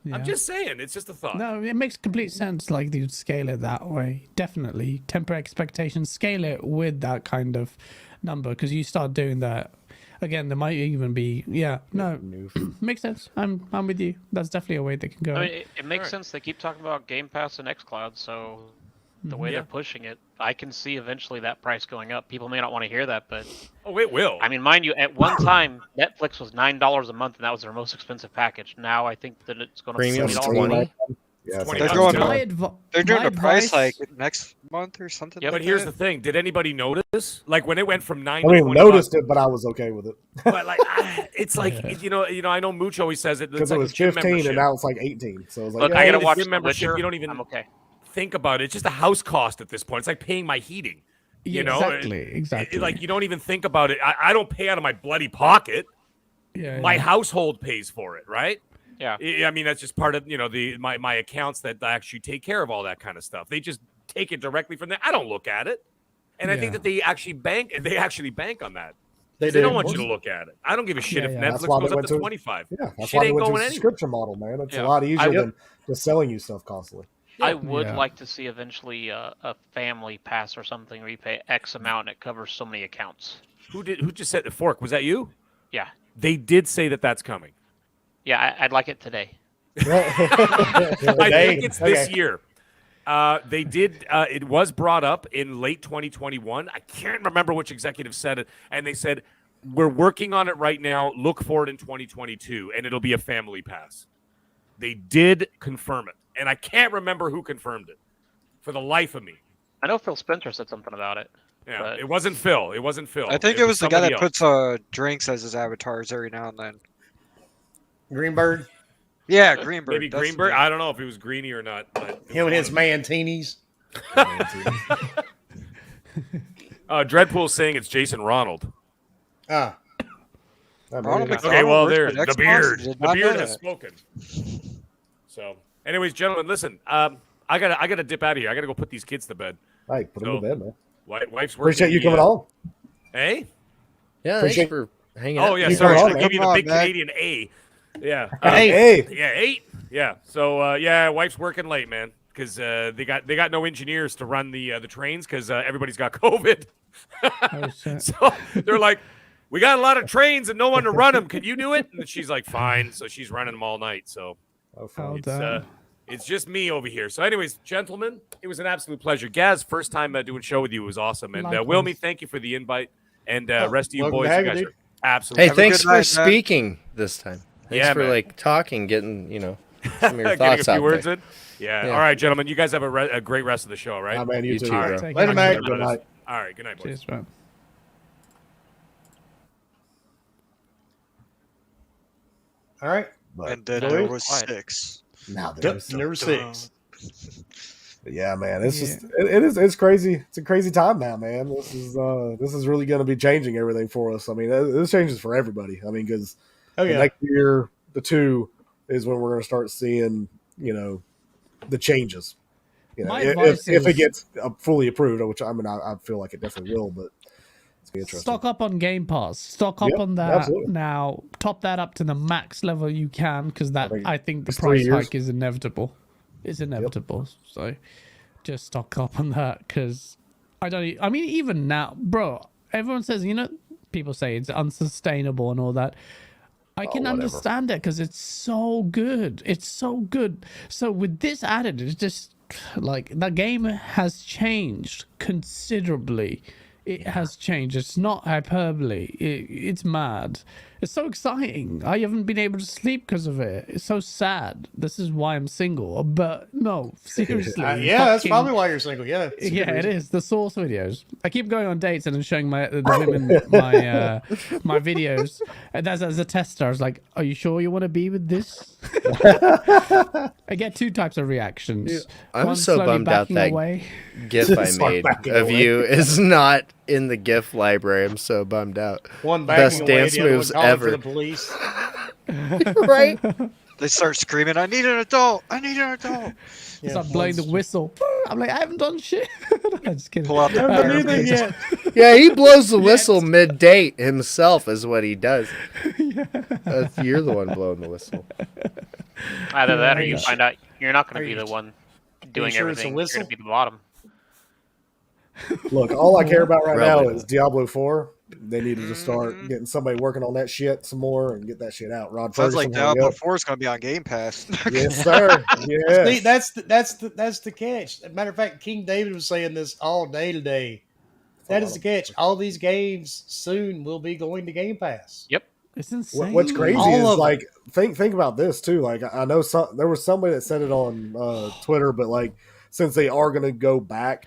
Yeah. I'm just saying, it's just a thought. No, it makes complete sense. Like you'd scale it that way. Definitely temper expectations. Scale it with that kind of number, because you start doing that. Again, there might even be, makes sense. I'm with you. That's definitely a way they can go. I mean, it makes sense. They keep talking about Game Pass and xCloud, so the way they're pushing it, I can see eventually that price going up. People may not want to hear that, but it will. I mean, mind you, at one time Netflix was $9 a month, and that was their most expensive package. Now I think that it's going to be $20. Yeah, it's 20 They're bucks going too. They're doing my a price advice- hike next month or something. Yep. like But here's that. the thing: did anybody notice? Like when it went from 9 I to mean, 20 noticed bucks, it, but I was okay with it but like it's like you know. I know Mooch always says it. because It's it like was a gym 15 membership. and now it's like 18. So I was like, Look, yeah, I gotta the watch gym The membership. Witcher. You don't even I'm okay. think about it. It's just a house cost at this point. It's like paying my heating. You know, exactly. like you don't even think about it. I don't pay out of my bloody pocket. Yeah, My yeah. household pays for it, right? Yeah. I mean, that's just part of my accounts that actually take care of all that kind of stuff. They just take it directly from there. I don't look at it, and I think Yeah. that they actually bank on that. They They do. don't want you to look at it. I don't give a shit Yeah, if yeah. That's Netflix why they goes up went to to- 25. yeah, that's Shit why they ain't went to going a anywhere. subscription model, man. It's Yeah. a lot easier I- than just selling you stuff constantly. I would Yeah. like to see eventually a family pass or something where you pay X amount and it covers so many accounts. Who just said the fork? Was that you? Yeah. They did say that that's coming. Yeah, I'd like it today. I Today? think it's this Okay. year. They did. It was brought up in late 2021. I can't remember which executive said it, and they said we're working on it right now. Look for it in 2022, and it'll be a family pass. They did confirm it, and I can't remember who confirmed it for the life of me. I know Phil Spencer said something about it. Yeah, But- it wasn't Phil. It wasn't Phil. I think it was the guy somebody that else. puts drinks as his avatars every now and then. Greenberg, Yeah, Greenberg. Maybe that's the Greenberg. name. I don't know if he was Greeny or not. But him and his mantinis. Dreadpool's saying it's Jason Ronald. Ah, Ronald Okay, McDonald well, works there, at the Xbox? beard. Did The not beard know has that. spoken. So, anyways, gentlemen, listen. I gotta dip out of here. I gotta go put these kids to bed. Hey, put them So- to bed, man. Wife's working. Appreciate you coming on. Hey. Yeah, Appreciate- thanks for hanging out. Oh yeah, You sorry. come I on, gave you the man. big Come on, Canadian A. Yeah. Hey, Yeah, 8. Yeah. So yeah, wife's working late, man, because they got no engineers to run the trains because everybody's got COVID. Oh, shit. So they're like, we got a lot of trains and no one to run them. Can you do it? And she's like, fine. So she's running them all night. So oh, fine. it's just me over here. So anyways, gentlemen, it was an absolute pleasure. Gaz, first time doing show with you was awesome. And Likewise. Wilmy, thank you for the invite. And rest of you welcome boys, to you have guys you, are dude. absolutely. Hey, Have a thanks good for night, man. speaking this time. Thanks Yeah, for man. like talking, getting some of your Getting a thoughts few out words there. in. Yeah. Yeah. All right, gentlemen. You guys have a great rest of the show, right? Nah, man, you You too. too, bro. bro. Take Later, care. mate. Good night. All right. Good night, boys. Cheers, man. all right. But And then Louis? there was Quiet. 6. now Yep, there's number 6. But yeah, man, it's Yeah. just it's crazy. It's a crazy time now, man. This is really going to be changing everything for us. I mean, this changes for everybody. I mean, because Oh yeah. next year, the 2 is when we're going to start seeing, the changes. My if advice it is- gets fully approved, which I mean, I feel like it definitely will, but it's gonna be interesting. Stock up on Game Pass. Stock up Yep, on that absolutely. now. Top that up to the max level you can, because I think the it's 3 price years. hike is inevitable. It's inevitable. So just stock up on that, because I mean, even now, bro. Everyone says, people say it's unsustainable and all that. I can whatever. understand it because it's so good. It's so good. So with this added, it's just like the game has changed considerably. It has changed. It's not hyperbole. It's mad. It's so exciting. I haven't been able to sleep because of it. It's so sad. This is why I'm single. But no, seriously. Yeah, that's fucking- probably why you're single. Yeah. it's a good Yeah, it reason. is the source videos. I keep going on dates and then showing the women my videos, and as a tester, I was like, "Are you sure you want to be with this?" I get 2 types of reactions. I'm One so slowly bummed out backing that away. GIF I Start made backing of away. you is not in the GIF library. I'm so bummed out. One Best backing away, dance the other one moves calling ever. for the police. Right? They start screaming, I need an adult! I need an adult! Yeah, Start blowing the one's- whistle. I'm like, I haven't done shit. I'm just kidding. Pull out the I haven't done fire anything blades. yet. Yeah, he blows the whistle mid-date himself is what he does. You're the one blowing the whistle. Either that or Are you you find out you're not going are to be you- the one doing sure it's a everything. You're whistle? going to be the bottom. Look, all I care about right now Relevant. is Diablo 4. They need to just start getting somebody working on that shit some more and get that shit out. Rod Sounds Ferguson, like hurry Diablo up. 4 is going to be on Game Pass. Yes, sir. See, Yes. that's the catch. As a matter of fact, King David was saying this all day today. That is the catch. All these games soon will be going to Game Pass. Yep. It's insane. What's crazy All is of like think about this too. Like I know there was somebody that said it on Twitter, but like since they are going to go back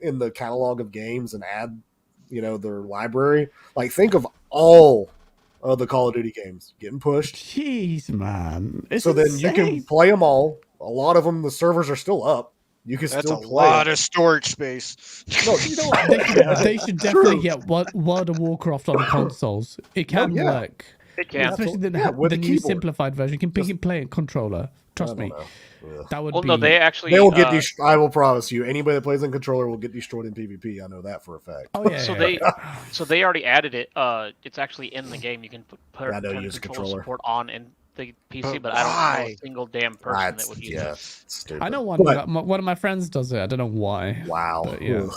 in the catalog of games and add, their library, like think of all of the Call of Duty games getting pushed. Jeez, man. It's so insane. then you can play them all. A lot of them, the servers are still up. You can That's still a play lot them. of storage space. No, they should definitely get World of Warcraft on consoles. It can work. It can. Especially the new keyboard. simplified version. You can play it controller. Trust me. That would be... no, they actually... They will get I will promise you, anybody that plays in controller will get destroyed in PvP. I know that for a fact. Oh, yeah. So they already added it. It's actually in the game. You can put controller support on in the PC, but I don't know a single damn person that would use it. Stupid. I know one of my friends does it. I don't know why. Wow. But, yeah.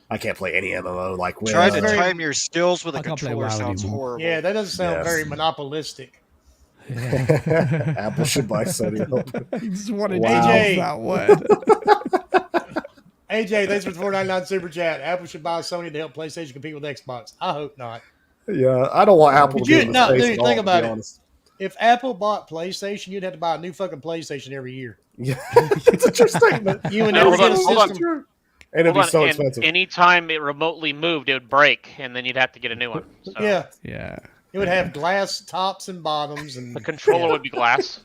I can't play any MMO like Try to time your skills with a controller sounds horrible. Yeah, that doesn't sound very monopolistic. Apple should buy Sony. I just wanted to use that word. AJ, thanks for the $4.99 super chat. Apple should buy Sony to help PlayStation compete with Xbox. I hope not. Yeah, I don't want Apple to be in the space dude, at all, think about to be it. honest. If Apple bought PlayStation, you'd have to buy a new fucking PlayStation every year. Yeah, it's a true statement. You would never get a system. And it'd be so expensive. Anytime it remotely moved, it would break, and then you'd have to get a new one. So. Yeah. It would have glass tops and bottoms, and the controller would be glass.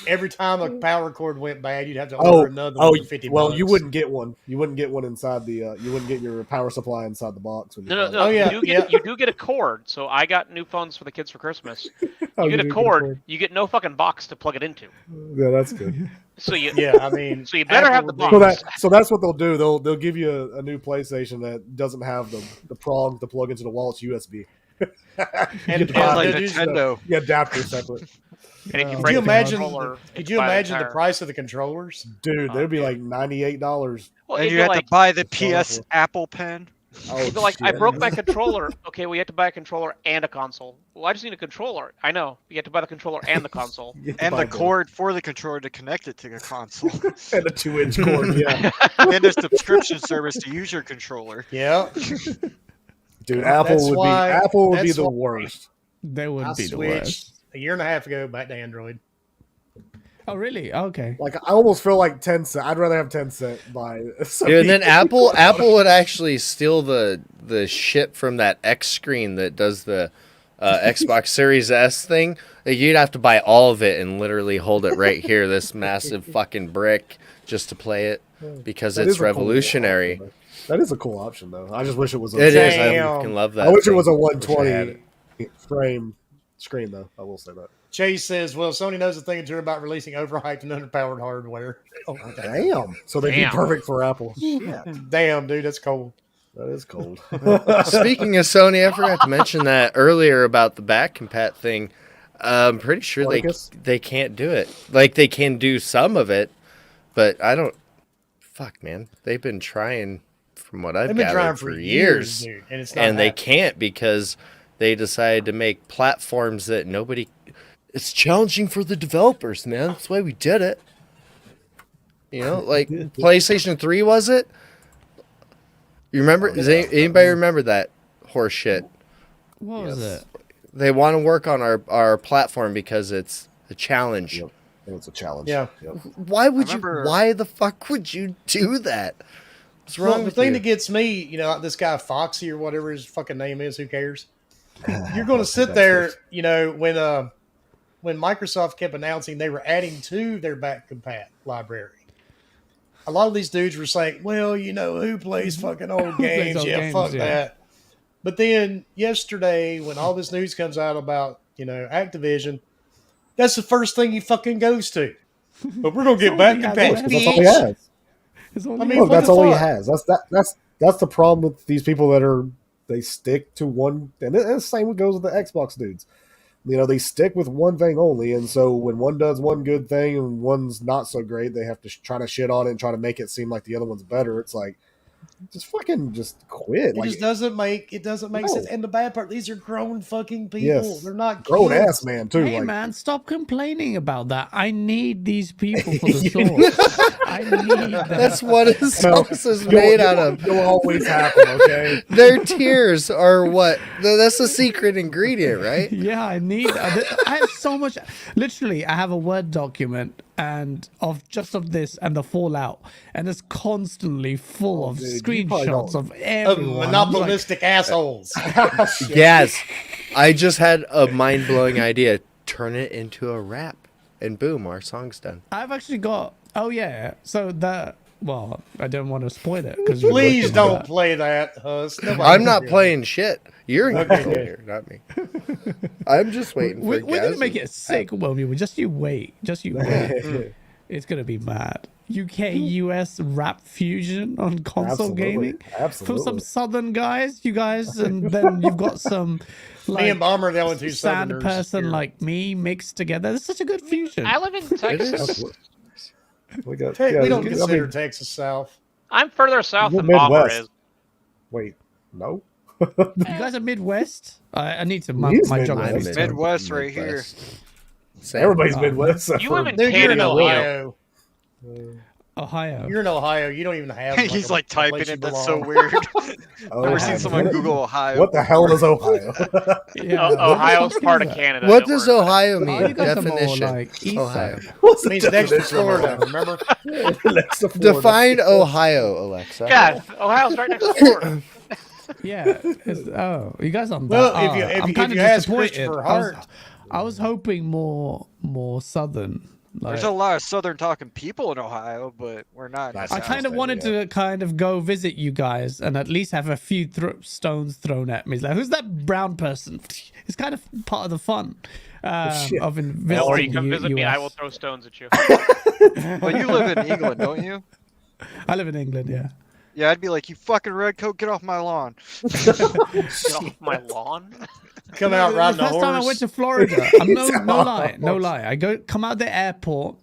Every time a power cord went bad, you'd have to order another one for $50. Well, you wouldn't get one. You wouldn't get one inside the. You wouldn't get your power supply inside the box. When No. You do get a cord. So I got new phones for the kids for Christmas. You get a cord. You get no fucking box to plug it into. Yeah, that's good. So you. Yeah, I mean. So you better have the box. So that's what they'll do. They'll give you a new PlayStation that doesn't have the prong to plug into the wall. It's USB. and like Nintendo. The adapter separate. And could you imagine the price of the controllers? Dude, they'd be like $98. Well, and you have to buy the PS Apple Pen. I broke my controller. Okay, we had to buy a controller and a console. Well, I just need a controller. I know. You have to buy the controller and the console. And the cord for the controller to connect it to the console. And a 2-inch cord, yeah. And a subscription service to use your controller. Yeah. Dude, Apple would be the worst. They would be the worst. A year and a half ago back to Android. Oh, really? Okay. Like, I almost feel like 10 cents. I'd rather have 10 cents by. Dude, and then Apple would actually steal the shit from that X screen that does the Xbox Series S thing. You'd have to buy all of it and literally hold it right here, this massive fucking brick, just to play it because it's revolutionary. Cool option, that is a cool option, though. I just wish it was. It is. I can love that. I wish it was a 120 frame screen, though. I will say that. Chase says, well, Sony knows a thing or two about releasing overhyped and underpowered hardware. Oh, damn. So they'd be perfect for Apple. Shit. Damn, dude, that's cold. That is cold. Speaking of Sony, I forgot to mention that earlier about the back compat thing. I'm pretty sure they can't do it. Like, they can do some of it, but I don't... Fuck, man. They've been trying, from what I've gathered, for years. Dude, and it's not they can't because they decided to make platforms that nobody... It's challenging for the developers, man. That's why we did it. You know, like PlayStation 3, was it? You remember? Does anybody remember that horse shit? What was it? They want to work on our platform because it's a challenge. Yep. It's a challenge. Yeah. Yep. Why the fuck would you do that? What's wrong with the thing you? that gets me, like this guy Foxy or whatever his fucking name is, who cares? You're going to sit there, when Microsoft kept announcing they were adding to their back compat library. A lot of these dudes were saying, well, who plays fucking old games? Fuck that. But then yesterday, when all this news comes out about, Activision, that's the first thing he fucking goes to. But we're going to get back compat. That's all he has. That's all he has. That's the problem with these people they stick to one. And the same goes with the Xbox dudes. They stick with one thing only, and so when one does one good thing and one's not so great, they have to try to shit on it and try to make it seem like the other one's better. It's like, just fucking just quit. It just doesn't make sense. And the bad part, these are grown fucking people. Yes. They're not grown kids. ass man too. Hey like, man, stop complaining about that. I need these people for the sauce. I need that. That's what his sauce is made out of. You'll always happen, okay? Their tears are what? That's the secret ingredient, right? Yeah, I have so much. Literally, I have a Word document and of this and the fallout, and it's constantly full of screenshots of everyone. Monopolistic assholes. Yes. I just had a mind-blowing idea. Turn it into a rap, and boom, our song's done. I've actually got. Oh yeah. So that. Well, I don't want to spoil it because please don't play that, Hus. I'm not playing shit. You're in control here, not me. I'm just waiting for. We're gonna make it sick, well, just you wait. Just you wait. It's gonna be mad. UK US rap fusion on console gaming. Absolutely. From some southern guys, you guys, and then you've got some me and Bomber are the only two sad person like me mixed together. It's such a good fusion. I live in Texas. We don't consider Texas South. I'm further south than Midwest. Bomber is. Wait, no. You guys are Midwest. I need to mark my geography. Midwest right here. Everybody's Midwest. You live in Dude, you're in Canada, Ohio. Ohio. You're in Ohio. You don't even have. He's like typing it. That's so weird. Never seen someone Google Ohio. What the hell is Ohio? Ohio's part of Canada. What does Ohio mean? You guys are more Definition. like east Ohio. side. It means next to Florida. Remember? Next to Florida. Define Ohio, Alexa. God, Ohio's right next to Florida. Yeah. You guys on that? Well, I'm kind if of you ask disappointed. Christopher Hart, I was hoping more southern. There's a lot of southern talking people in Ohio, but we're not. I kind of wanted to kind of go visit you guys and at least have a few stones thrown at me. Like, who's that brown person? It's kind of part of the fun of visiting Or you come visit US. me, I will throw stones at you. But you live in England, don't you? I live in England, yeah. Yeah, I'd be like, you fucking redcoat, get off my lawn. Get off my lawn. come out riding the a first horse. time I went to Florida, no lie. I come out the airport.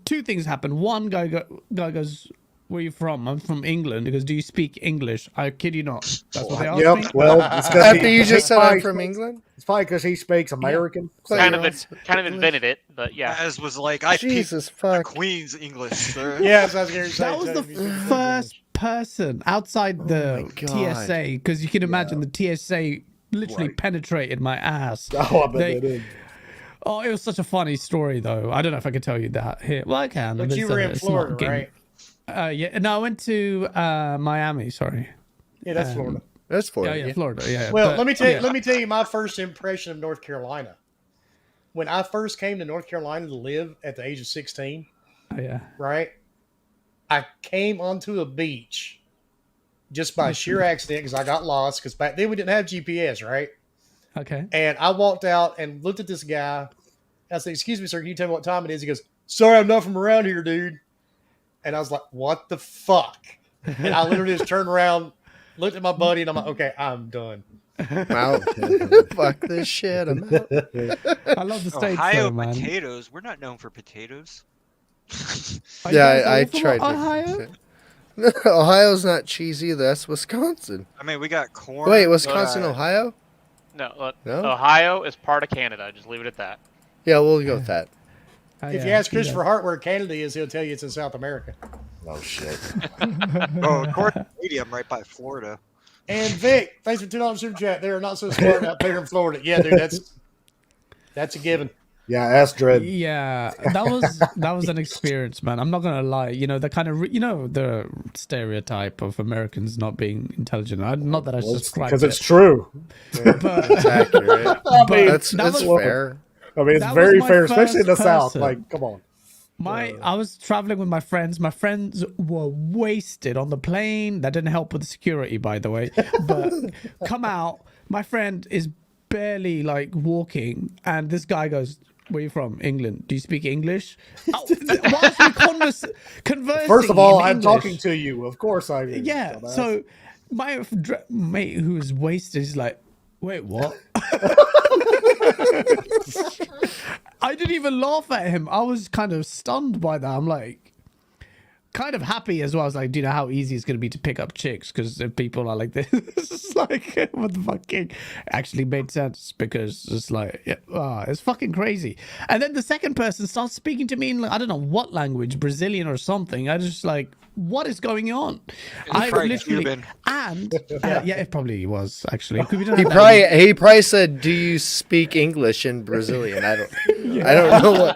Two things happen. One guy goes, "Where are you from?" I'm from England. He goes, "Do you speak English?" I kid you not. That's what they asked me. Yep. Well, it's After you just said I'm from England? It's probably because he speaks American. Kind of invented it, but yeah. As was like, I Jesus speak fuck. Queen's English, sir. Yes, I was going to say. That was the first person outside the TSA, because you can imagine the TSA literally penetrated my ass. Oh, I bet they did. Oh, it was such a funny story, though. I don't know if I could tell you that here. Well, I can. But you were in Florida, right? Yeah. No, I went to Miami. Sorry. Yeah, that's Florida. That's Florida. Yeah, Florida. Yeah. Well, let me tell you my first impression of North Carolina. When I first came to North Carolina to live at the age of 16, right? I came onto a beach just by sheer accident because I got lost, because back then we didn't have GPS, right? Okay. And I walked out and looked at this guy. I said, "Excuse me, sir, can you tell me what time it is?" He goes, "Sorry, I'm not from around here, dude." And I was like, "What the fuck?" And I literally just turned around, looked at my buddy, and I'm like, "Okay, I'm done." Wow. Fuck this shit. I'm out. I love the States, Ohio though, man. potatoes. We're not known for potatoes. Yeah, I tried Ohio? to. Ohio's not cheese either. That's Wisconsin. I mean, we got corn. Wait, Wisconsin, Ohio? No, No? Ohio is part of Canada. Just leave it at that. Yeah, we'll go with that. If you ask Christopher Hart where Canada is, he'll tell you it's in South America. Oh shit. Oh, Corn Stadium right by Florida. And Vic, thanks for $2 super chat. They are not so smart out there in Florida. Yeah, dude, that's a given. Yeah, ask Dread. Yeah, that was an experience, man. I'm not gonna lie. You know, the kind of the stereotype of Americans not being intelligent. Not that I subscribe because to it's true. but, It's accurate. That's fair. I mean, it's That very was my fair, especially in the first South. person. Like, come on. I was traveling with my friends. My friends were wasted on the plane. That didn't help with the security, by the way. But come out, my friend is barely like walking, and this guy goes, "Where are you from? England. Do you speak English?" Whilst we conversing. First of all, in I'm English. talking to you. Of course I do. Yeah. dumbass. So my mate who was wasted is like, "Wait, what?" I didn't even laugh at him. I was kind of stunned by that. I'm like, kind of happy as well. I was like, do you know how easy it's going to be to pick up chicks? Because if people are like this, it's like, what the fucking actually made sense because it's like, it's fucking crazy. And then the second person starts speaking to me in, like, I don't know what language, Brazilian or something. I just like, what is going on? I literally, Cuban. and yeah, it probably was actually. He probably said, "Do you speak English in Brazilian?" I don't know what.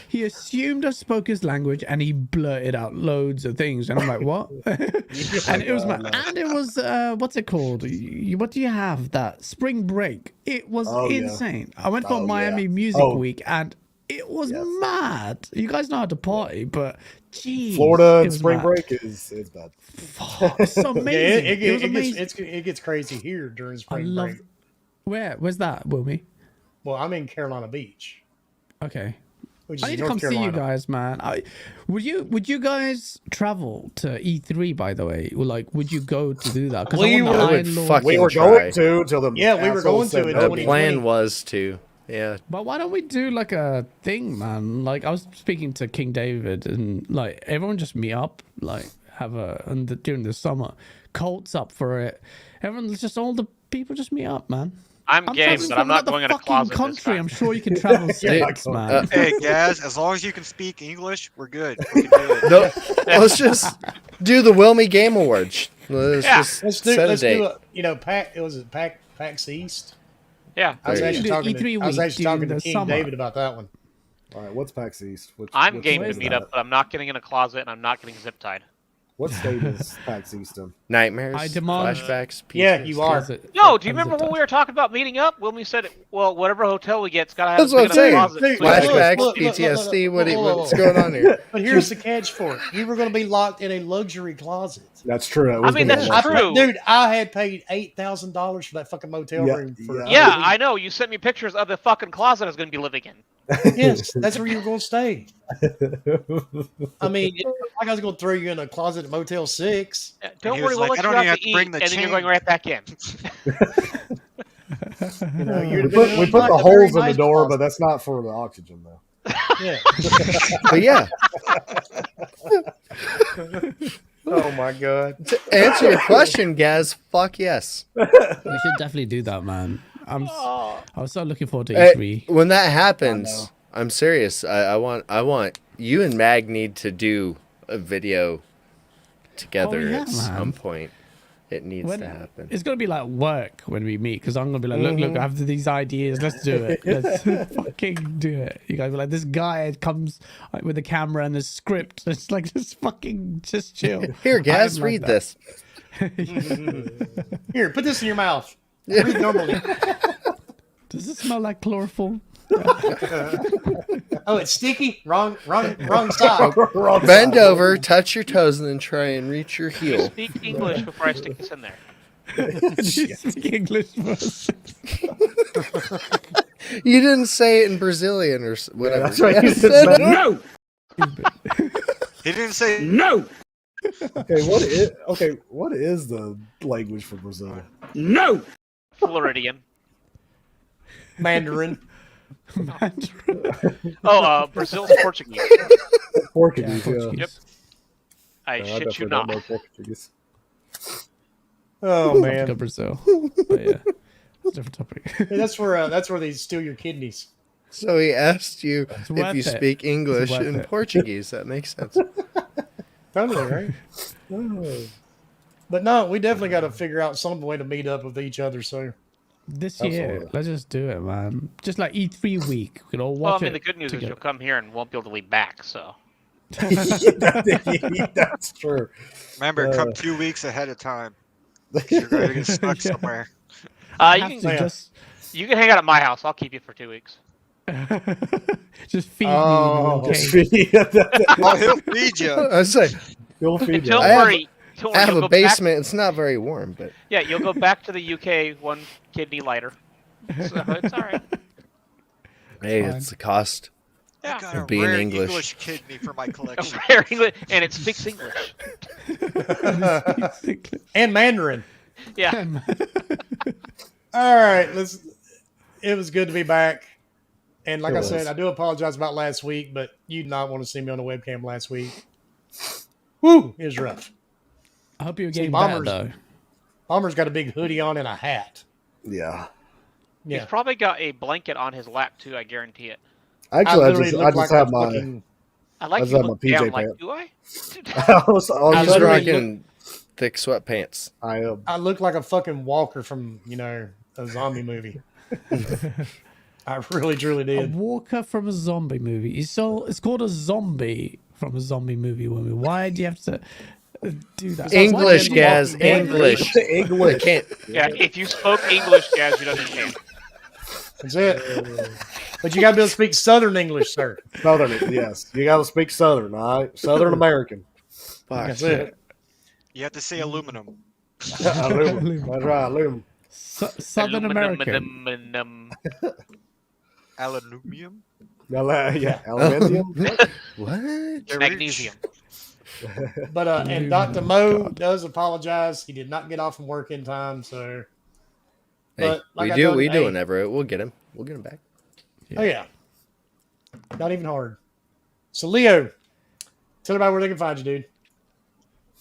He assumed I spoke his language, and he blurted out loads of things, and I'm like, "What?" And it was what's it called? What do you have? That spring break. It was insane. I went for Miami Music Week, and it was mad. You guys know how to party, but geez, Florida and spring break is bad. It's so amazing. It gets crazy here during spring break. Where's that, Wilmy? Well, I'm in Carolina Beach. Okay. Which I is need to North come Carolina. see you guys, man. Would you guys travel to E3? By the way, like, would you go to do that? Because We were going to till the we were going to it. The plan was to. Yeah. But why don't we do like a thing, man? Like, I was speaking to King David, and like everyone just meet up, like during the summer. Colt's up for it. Everyone, just all the people just meet up, man. I'm game, but I'm not going in a closet. Country. I'm sure you can travel states, man. Hey, Gaz, as long as you can speak English, we're good. We can do it. No, let's just do the Wilmy Game Awards. Let's do PAX East. Yeah, I was actually talking during to the King summer. David about that one. All right, what's PAX East? I'm which game state to is meet that? up, but I'm not getting in a closet and I'm not getting zip tied. What state is PAX East in? Nightmares, I demand- flashbacks. Yeah, you are. No, do you remember when we were talking about meeting up? Wilmy said, well, whatever hotel we get, it's got to have That's what I'm a saying. closet. Dude, Flashbacks, look, PTSD. look. What's going on here? But here's the catch for it. You were going to be locked in a luxury closet. That's true. I mean, that's true. Dude, I had paid $8,000 for that fucking motel room. Yeah, I know. You sent me pictures of the fucking closet I was going to be living in. Yes, that's where you were going to stay. I mean, it's not like I was going to throw you in a closet at Motel 6. Don't he worry, was we'll like, let "I you don't out even have to to eat, bring the and then you're chain." going right back in. You know, We put the holes in the door, but that's not for the oxygen, though. Yeah. But yeah. Oh my god. To answer your question, Gaz, fuck yes. We should definitely do that, man. I was so looking forward to E3. When that happens, I'm serious. I want you and Mag need to do a video together at some point. It needs to happen. It's gonna be like work when we meet because I'm gonna be like, look, I have these ideas. Let's do it. Let's fucking do it. You guys be like, this guy comes like, with a camera and a script. It's like just chill. Here, Gaz, read this. Here, put this in your mouth. Read normally. Does it smell like chloroform? Oh, it's sticky. Wrong side. Bend over, touch your toes, and then try and reach your heel. Speak English before I stick this in there. Speak English first. You didn't say it in Brazilian or whatever. Yeah, that's right. You said no. He didn't say no. Okay, what is the language for Brazil? No. Floridian. Mandarin. Brazil's Portuguese. Portuguese, yeah. Yep. I I shit you definitely not. don't know Portuguese. Oh man, Go Brazil. But yeah, it's a different topic. Hey, that's where they steal your kidneys. So he asked you if worth you it. speak English worth and it. Portuguese. That makes sense. Totally right. But no, we definitely got to figure out some way to meet up with each other soon. This year, Absolutely. let's just do it, man. Just like E3 week, we can all Well, I watch mean, it. the good news is together. you'll come here and won't be able to leave back, so. That's true. Remember, come 2 weeks ahead of time. You're going to get stuck somewhere. You can hang out at my house. I'll keep you for 2 weeks. Just feed me. in the Just cave. Oh, he'll feed you. I say He'll feed you. Don't I have- worry. Don't I worry, have you'll a go back- basement. It's not very warm, but Yeah, you'll go back to the UK 1 kidney lighter. So it's all right. hey, it's the cost. Yeah. I got a being rare English. kidney for my collection. Rare English, and it speaks English. And Mandarin. Yeah. All right, it was good to be back. And like I said, I do apologize about last week, but you did not want to see me on the webcam last week. Woo, it was rough. I hope you're getting better, though. Bomber's got a big hoodie on and a hat. Yeah. He's probably got a blanket on his lap, too. I guarantee it. Actually, I just have my... I like you look PJ down, pants. like, do I? I was rocking thick sweatpants. I am. I look like a fucking walker from, a zombie movie. I really, truly did. A walker from a zombie movie. It's called a zombie from a zombie movie. Why do you have to do that? English, Gaz. English. English. Yeah, if you spoke English, Gaz, you'd understand. That's it. But you got to be able to speak Southern English, sir. Southern, yes. You got to speak Southern, all right? Southern American. That's it. You have to say aluminum. Aluminum. That's right, aluminum. Southern American. Aluminium? Yeah, aluminium. What? Magnesium. But and Dr. Mo does apologize. He did not get off from work in time, so. Hey, like we do in Everett. We'll get him. We'll get him back. Yeah. Oh yeah. Not even hard. So Leo, tell everybody where they can find you, dude.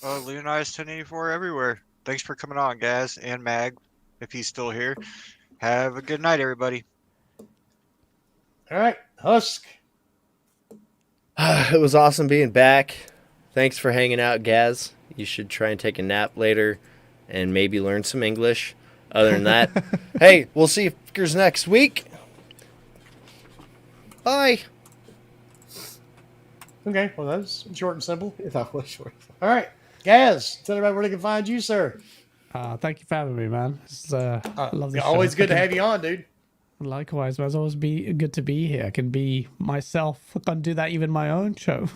Leonidas 1084 everywhere. Thanks for coming on, Gaz and Mag, if he's still here. Have a good night, everybody. All right, Husk. It was awesome being back. Thanks for hanging out, Gaz. You should try and take a nap later and maybe learn some English. Other than that, hey, we'll see you fuckers next week. Bye. Okay, well, that's short and simple. That was short. All right, Gaz, tell everybody where they can find you, sir. Thank you for having me, man. It's love this always show. good to have you on, dude. Likewise, man. It's always good to be here. I can be myself. I can do that even in my own show.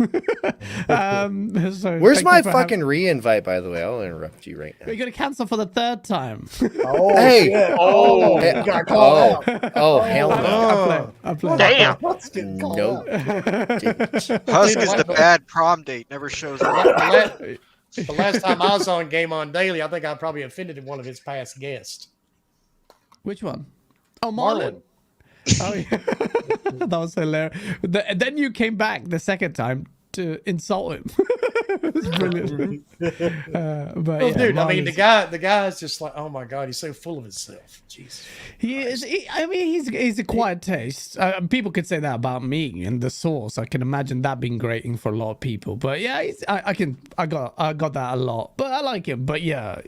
So where's my fucking re-invite, by the way? I'll interrupt you right now. You're going to cancel for the third time. Oh, hey. Shit. Oh, you got called out. Oh, hell no. I play. Damn. Let's get called Nope. out. Husk is the bad prom date. Never shows up. The last time I was on Game On Daily, I think I probably offended one of his past guests. Which one? Oh, Marlon. Oh, yeah. That was hilarious. Then you came back the second time to insult him. It was brilliant. But yeah, dude, I mean, Marlon's- the guy's just like, oh my god, he's so full of himself. Jesus. He is. He's a quiet taste. People could say that about me and the sauce. I can imagine that being grating for a lot of people. But yeah, I got that a lot. But I like him. But yeah,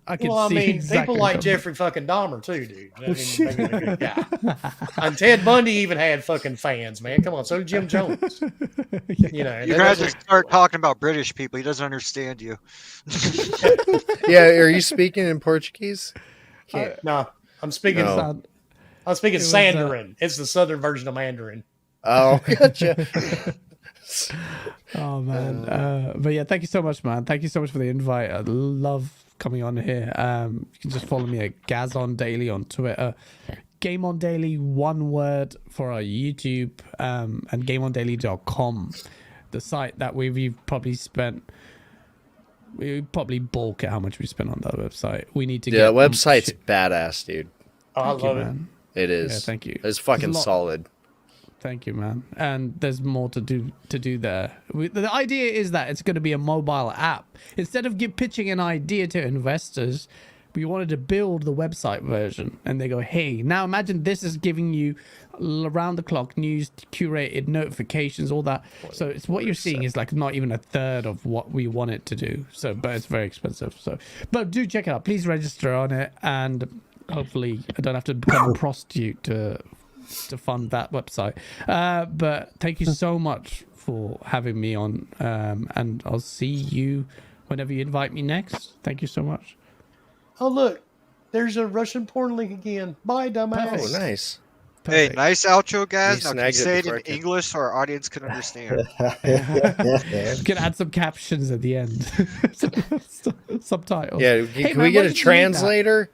I can Well, I see mean, exactly people like what- Jeffrey fucking Dahmer too, dude. I mean, maybe a good guy. And Ted Bundy even had fucking fans, man. Come on, so did Jim Jones. You guys just start talking about British people. He doesn't understand you. Yeah, are you speaking in Portuguese? No, I'm speaking. No. I'm speaking was, Sandarin. It's the southern version of Mandarin. Oh, gotcha. Oh man, but yeah, thank you so much, man. Thank you so much for the invite. I love coming on here. You can just follow me at Gazon Daily on Twitter, Game On Daily, one word, for our YouTube, and GameOnDaily.com, the site that we've probably spent. We probably bulk at how much we spent on that website. We need to get that website's badass, dude. Oh, I love it. man. It is. Yeah, thank you. It's fucking There's a lot- solid. Thank you, man. And there's more to do there. The idea is that it's going to be a mobile app. Instead of pitching an idea to investors, we wanted to build the website version. And they go, hey, now imagine this is giving you around the clock news, curated notifications, all that. So it's what you're seeing is like not even a third of what we want it to do. So, but it's very expensive. So, but do check it out. Please register on it, and hopefully I don't have to become a prostitute to fund that website. But thank you so much for having me on, and I'll see you whenever you invite me next. Thank you so much. Oh look, there's a Russian porn link again. Bye, dumbass. Oh, nice. Hey, Perfect. nice outro, guys. You Now, can you snagged it say it before in I could- English so our audience can understand? You can add some captions at the end. Subtitles. Yeah, Hey, can man, we get why a did you need that? translator?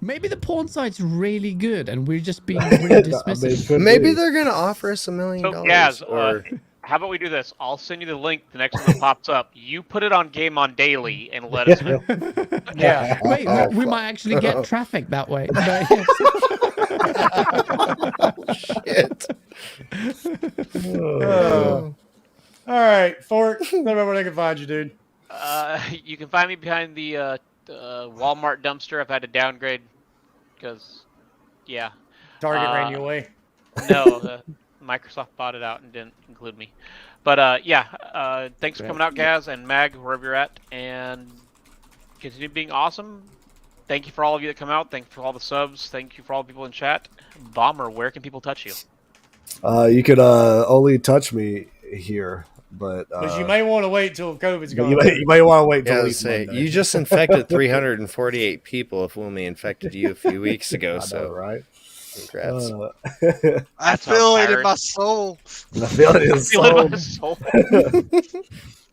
Maybe the porn site's really good and we're just being really dismissive. Maybe they're gonna offer us $1 million. So, Gaz, or how about we do this? I'll send you the link the next one that pops up. You put it on Game On Daily and let us know. Yeah. Wait, we might actually get traffic that way. But, shit. All right, Fork. Tell me where they can find you, dude. You can find me behind the Walmart dumpster. I've had to downgrade because, yeah. Target ran you away. No, Microsoft bought it out and didn't include me. But yeah, thanks for coming out, Gaz and Mag, wherever you're at, and continue being awesome. Thank you for all of you that come out. Thank you for all the subs. Thank you for all the people in chat. Bomber, where can people touch you? You could only touch me here, but you may want to wait till COVID's gone. You may want to wait till you just infected 348 people if Wilmy infected you a few weeks ago. I know, right? Congrats. I feel it in my soul. I feel it in his soul.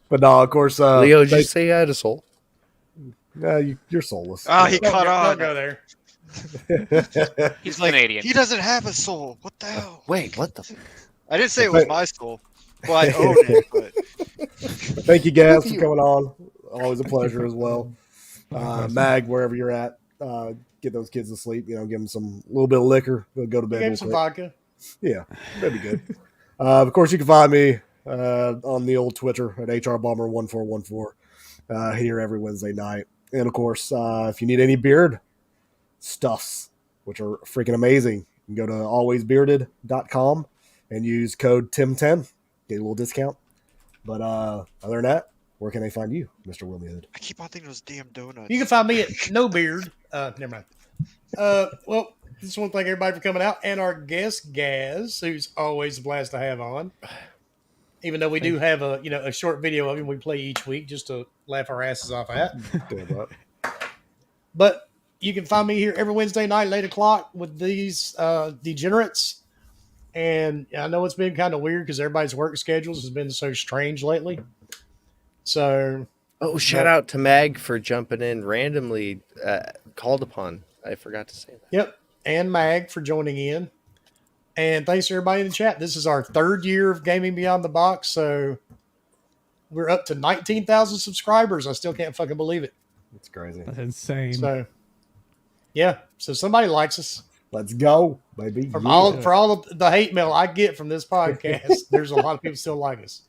But no, of course. Leo, did you say you had a soul? No, you're soulless. Oh, he caught on. Don't go there. He's like, Canadian. He doesn't have a soul. What the hell? Wait, what the? I didn't say it was my soul. Well, I own it, but. Thank you, Gaz, for coming on. Always a pleasure as well. Mag, wherever you're at, get those kids to sleep. Give them some little bit of liquor. They'll go to bed. Give them some vodka. Yeah, that'd be good. Of course, you can find me on the old Twitter at HRBomber1414 here every Wednesday night. And of course, if you need any beard stuffs, which are freaking amazing, you can go to alwaysbearded.com and use code TIM10. Get a little discount. But other than that, where can they find you, Mr. Wilmy Hood? I keep on thinking those damn donuts. You can find me at No Beard. Never mind. Well, just want to thank everybody for coming out and our guest Gaz, who's always a blast to have on. Even though we do have a short video of him we play each week just to laugh our asses off at. But you can find me here every Wednesday night, 8 o'clock, with these degenerates. And I know it's been kind of weird because everybody's work schedules has been so strange lately. So, shout out to Mag for jumping in randomly, called upon. I forgot to say that. Yep, and Mag for joining in. And thanks to everybody in the chat. This is our 3rd year of Gaming Beyond the Box, so we're up to 19,000 subscribers. I still can't fucking believe it. It's crazy. That's insane. So, yeah. So somebody likes us. Let's go, baby. For all of the hate mail I get from this podcast, there's a lot of people still like us.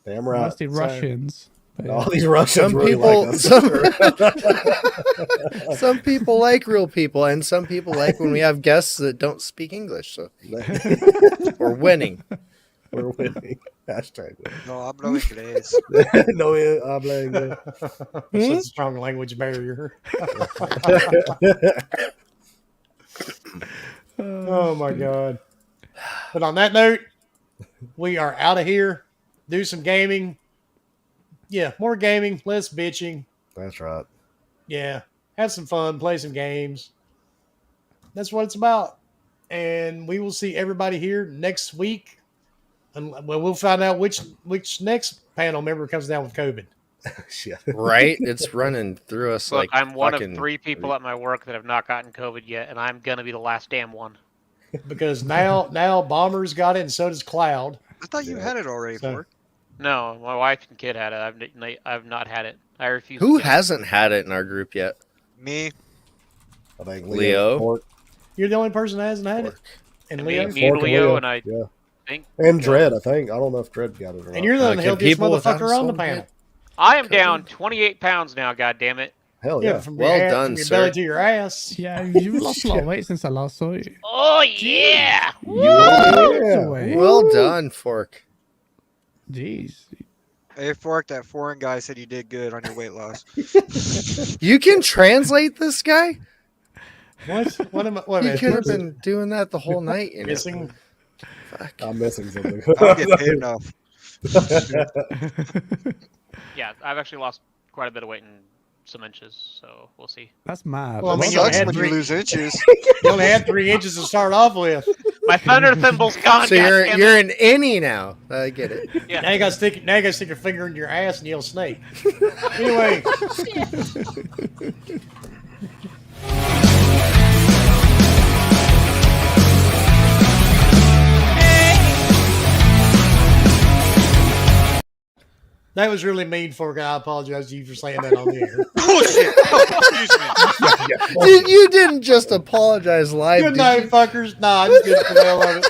Damn right. Mostly Russians. All these Russians some really people, like us. Some people like real people, and some people like when we have guests that don't speak English. So we're winning. We're winning. Hashtag winning. No hablo inglés. No habla inglés. Such a strong language barrier. Oh my god. But on that note, we are out of here. Do some gaming. Yeah, more gaming, less bitching. That's right. Yeah, have some fun, play some games. That's what it's about. And we will see everybody here next week. And we'll find out which next panel member comes down with COVID. Shit. Right? It's running through us. Look, like I'm one of 3 people at my work that have not gotten COVID yet, and I'm gonna be the last damn one. Because now Bomber's got it, and so does Cloud. I thought you had it already, Fork. No, my wife and kid had it. I've not had it. I refuse. Who hasn't had it in our group yet? Me. I think Leo. Fork. You're the only person that hasn't had it. And Leo. Me and Leo, and I think. And Dredd, I think. I don't know if Dredd got it or not. And you're the healthiest motherfucker on the panel. I am down 28 pounds now, goddammit. Hell yeah. From well your done, from your sir. belly to your ass. Yeah, you've lost a lot of weight since I last saw you. Oh, yeah! Well done, Fork. Jeez. Hey, Fork, that foreign guy said you did good on your weight loss. You can translate this guy? What? What am I? Wait a He minute. could have been doing that the whole night. You know? Missing. Fuck. I'm missing something. I don't get paid enough. Yeah, I've actually lost quite a bit of weight in some inches, so we'll see. That's mad. Well, I It mean, sucks had when you 3 lose inches. You only had 3 inches to start off with. My thunder thimble's gone. So you're an innie now. I get it. Yeah. Now you got to stick your finger in your ass and yell snake. Anyway. That was really mean, Fork. I apologize to you for saying that on the air. Bullshit. Oh, excuse me. You didn't just apologize live. Good did night, you? fuckers. Nah, I just did it for the hell of it.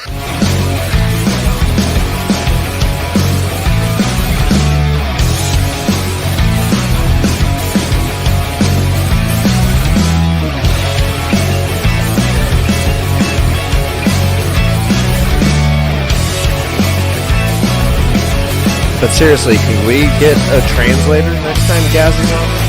But seriously, can we get a translator next time Gaz is on?